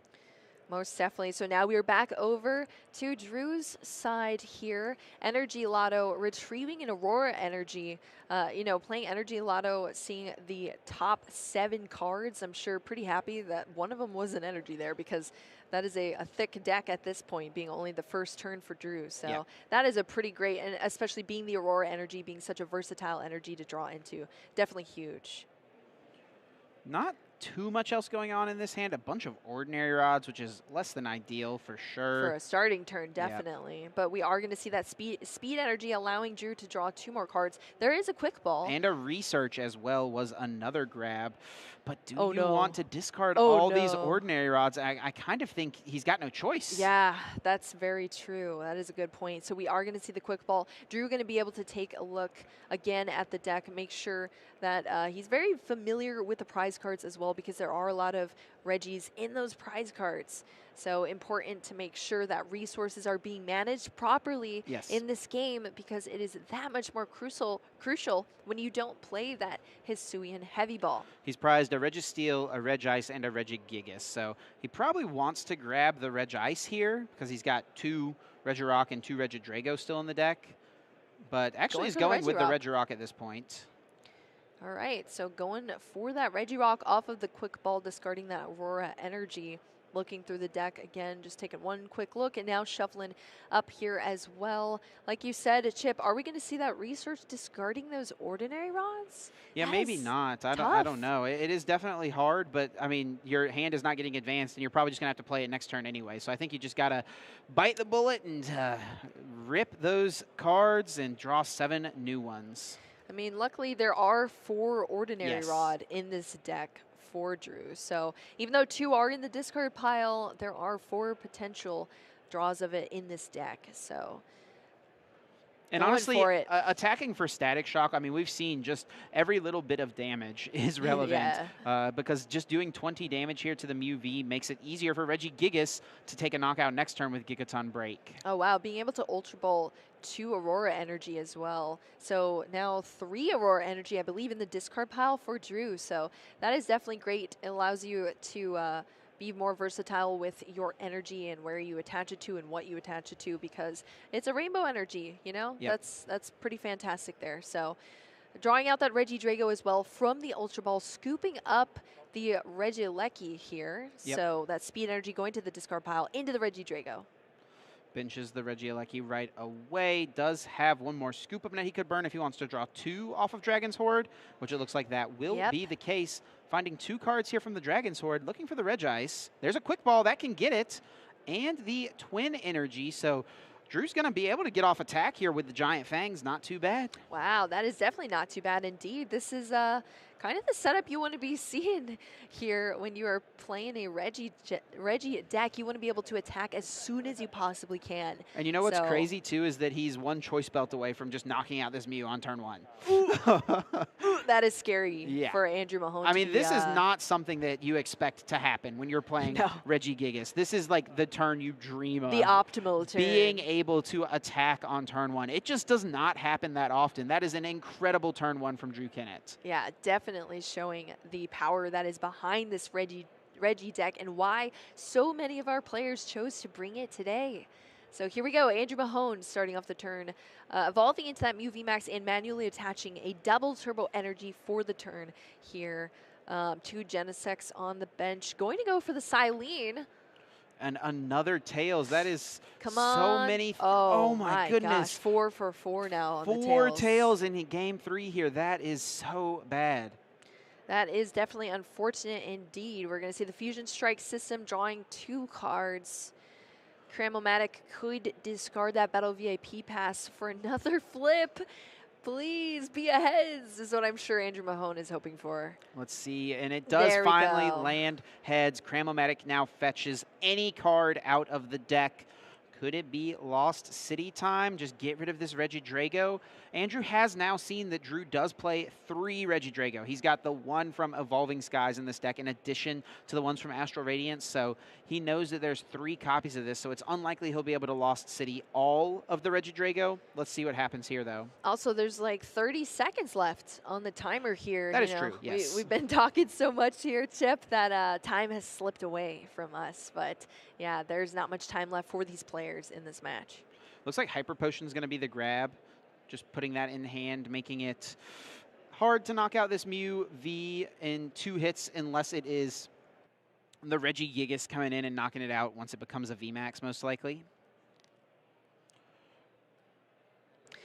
Most definitely. So now we are back over to Drew's side here. Energy Lotto retrieving an Aurora Energy. You know, playing Energy Lotto, seeing the top 7 cards. I'm sure pretty happy that one of them was an Energy there, because that is a thick deck at this point, being only the first turn for Drew. So that is a pretty great, and especially being the Aurora Energy, being such a versatile energy to draw into. Definitely huge. Not too much else going on in this hand. A bunch of ordinary rods, which is less than ideal for sure. For a starting turn, definitely. But we are going to see that speed energy allowing Drew to draw 2 more cards. There is a quick ball. And a research as well was another grab. But do you no. want to discard Oh, all these no. ordinary rods? I kind of think he's got no choice. Yeah, that's very true. That is a good point. So we are going to see the quick ball. Drew going to be able to take a look again at the deck, make sure that he's very familiar with the prize cards as well, because there are a lot of Reggies in those prize cards. So important to make sure that resources are being managed properly in this game, because it is that much more crucial when you don't play that Hisuian heavy ball. He's prized a Registeel, a Regice, and a Regigigas. So he probably wants to grab the Regice here, because he's got 2 Regirock and 2 Regidrago still in the deck. But actually he's going with the Regirock at this point. All right, so going for that Regirock off of the quick ball, discarding that Aurora Energy. Looking through the deck again, just taking one quick look, and now shuffling up here as well. Like you said, Chip, are we going to see that research discarding those ordinary rods? Yeah, maybe not. I don't know. It is definitely hard, but I mean, your hand is not getting advanced, and you're probably just going to have to play it next turn anyway. So I think you just got to bite the bullet and rip those cards and draw 7 new ones. I mean, luckily there are 4 ordinary rod in this deck for Drew. So even though 2 are in the discard pile, there are 4 potential draws of it in this deck. So and honestly, attacking for Static Shock, I mean, we've seen just every little bit of damage is relevant because just doing 20 damage here to the Mew V makes it easier for Regigigas to take a knockout next turn with Gigaton Break. Oh, wow. Being able to Ultra Ball 2 Aurora energy as well. So now 3 Aurora energy, I believe, in the discard pile for Drew. So that is definitely great. It allows you to be more versatile with your energy and where you attach it to and what you attach it to, because it's a rainbow energy, you know? Yep. That's pretty fantastic there. So drawing out that Regidrago as well from the Ultra Ball, scooping up the Regieleki here. Yep. So that speed energy going to the discard pile into the Regidrago. Benches the Regieleki right away. Does have one more scoop up net he could burn if he wants to draw 2 off of Dragon's Horde, which it looks like that will be the case. Finding 2 cards here from the Dragon's Horde, looking for the Regice. There's a Quick Ball that can get it, and the Twin Energy. So Drew's going to be able to get off attack here with the Giant Fangs. Not too bad. Wow, that is definitely not too bad indeed. This is kind of the setup you want to be seeing here when you are playing a Reggie deck. You want to be able to attack as soon as you possibly can. And you know what's crazy too is that he's 1 choice belt away from just knocking out this Mew on turn 1. That is scary for Andrew Mahone. I mean, this is not something that you expect to happen when you're playing Regigigas. This is like the turn you dream of. The optimal turn. Being able to attack on turn 1. It just does not happen that often. That is an incredible turn 1 from Drew Kenneth. Yeah, definitely showing the power that is behind this Reggie deck and why so many of our players chose to bring it today. So here we go, Andrew Mahone starting off the turn, evolving into that Mew VMAX and manually attaching a double turbo energy for the turn here. 2 Genesects on the bench, going to go for the Silene. And another Tails. That is so many. Oh my goodness. Gosh, 4 for 4 now on the Tails. 4 Tails in game 3 here. That is so bad. That is definitely unfortunate indeed. We're going to see the Fusion Strike system drawing 2 cards. Cramomatic could discard that Battle VIP pass for another flip. Please be a heads is what I'm sure Andrew Mahone is hoping for. Let's see, and it does finally land heads. Cramomatic now fetches any card out of the deck. Could it be Lost City time? Just get rid of this Regidrago. Andrew has now seen that Drew does play 3 Regidrago. He's got the 1 from Evolving Skies in this deck in addition to the ones from Astral Radiance, so he knows that there's 3 copies of this, so it's unlikely he'll be able to Lost City all of the Regidrago. Let's see what happens here, though. Also, there's like 30 seconds left on the timer here. That is true, yes. We've been talking so much here, Chip, that time has slipped away from us, but yeah, there's not much time left for these players in this match. Looks like Hyper Potion is going to be the grab. Just putting that in hand, making it hard to knock out this Mew V in 2 hits unless it is the Regigigas coming in and knocking it out once it becomes a VMAX, most likely.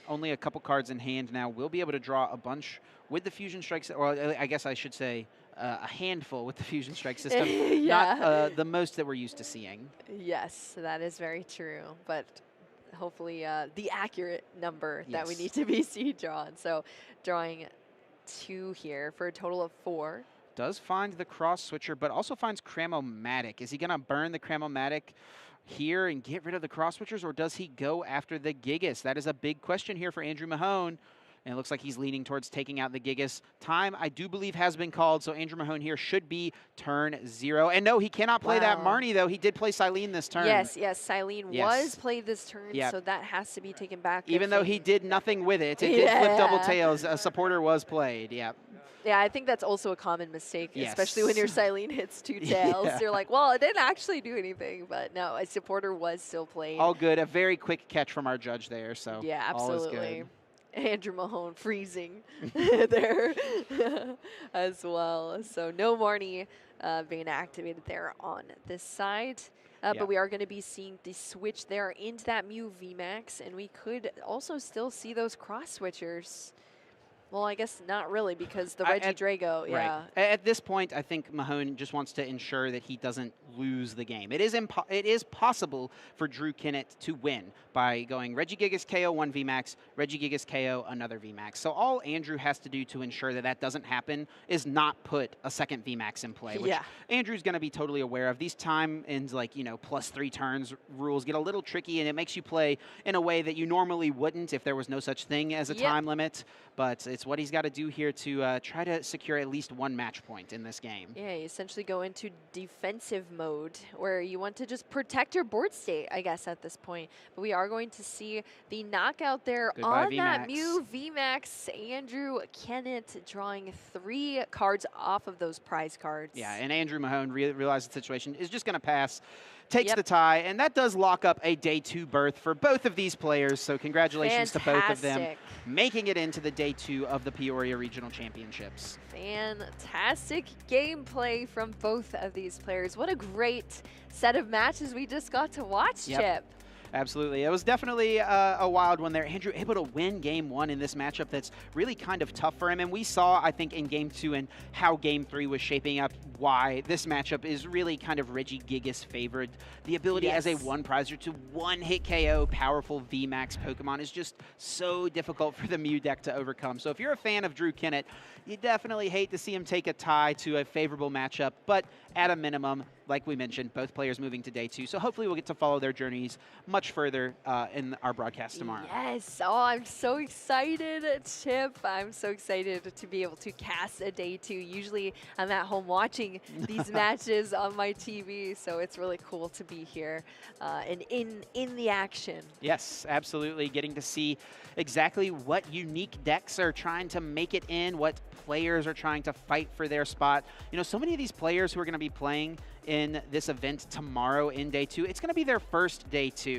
Only a couple cards in hand now. We'll be able to draw a bunch with the Fusion Strikes, or I guess I should say a handful with the Fusion Strike system. Not the most that we're used to seeing. Yes, that is very true, but hopefully the accurate number that we need to be drawn. So drawing 2 here for a total of 4. Does find the Cross Switcher, but also finds Cramomatic. Is he going to burn the Cramomatic here and get rid of the Cross Switchers, or does he go after the Gigas? That is a big question here for Andrew Mahone. And it looks like he's leaning towards taking out the Gigas. Time, I do believe, has been called, so Andrew Mahone here should be turn 0. And no, he cannot play that Marnie, though. He did play Silene this turn. Yes, Silene was played this turn, so that has to be taken back. Even though he did nothing with it, it did flip double tails. A supporter was played, Yeah, I think that's also a common mistake, especially when your Silene hits 2 tails. You're like, well, it didn't actually do anything, but no, a supporter was still played. All good. A very quick catch from our judge there, so yeah, absolutely. All is good. Andrew Mahone freezing there as well. So no Marnie being activated there on this side. But we are going to be seeing the switch there into that Mew VMAX, and we could also still see those cross switchers. Well, I guess not really, because the Regidrago, At this point, I think Mahone just wants to ensure that he doesn't lose the game. It is possible for Drew Kenneth to win by going Regigigas KO 1 VMAX, Regigigas KO another VMAX. So all Andrew has to do to ensure that that doesn't happen is not put a second VMAX in play, which Andrew's going to be totally aware of. These time ends +3 turns rules get a little tricky, and it makes you play in a way that you normally wouldn't if there was no such thing as a time limit. But it's what he's got to do here to try to secure at least one match point in this game. Yeah, you essentially go into defensive mode where you want to just protect your board state, I guess, at this point. But we are going to see the knockout there Goodbye, on that VMAX. Mew VMAX. Andrew Kenneth drawing 3 cards off of those prize cards. Yeah, and Andrew Mahone realized the situation is just going to pass, takes Yep. the tie, and that does lock up a day 2 berth for both of these players. So congratulations to both of them, Fantastic. making it into the day 2 of the Peoria Regional Championships. Fantastic gameplay from both of these players. What a great set of matches we just got to watch, Yep. Chip. Absolutely. It was definitely a wild one there. Andrew able to win game 1 in this matchup that's really kind of tough for him. And we saw, I think, in game 2 and how game 3 was shaping up, why this matchup is really kind of Reggie Gigas favored. The ability as a Yes. one prizer to one hit KO powerful VMAX Pokemon is just so difficult for the Mew deck to overcome. So if you're a fan of Drew Kennett, you definitely hate to see him take a tie to a favorable matchup. But at a minimum, like we mentioned, both players moving to day 2. So hopefully we'll get to follow their journeys much further in our broadcast tomorrow. Yes. Oh, I'm so excited, Chip. I'm so excited to be able to cast a day 2. Usually I'm at home watching these matches on my TV, so it's really cool to be here and in the action. Yes, absolutely. Getting to see exactly what unique decks are trying to make it in, what players are trying to fight for their spot. You know, so many of these players who are going to be playing in this event tomorrow in day 2, it's going to be their first day 2.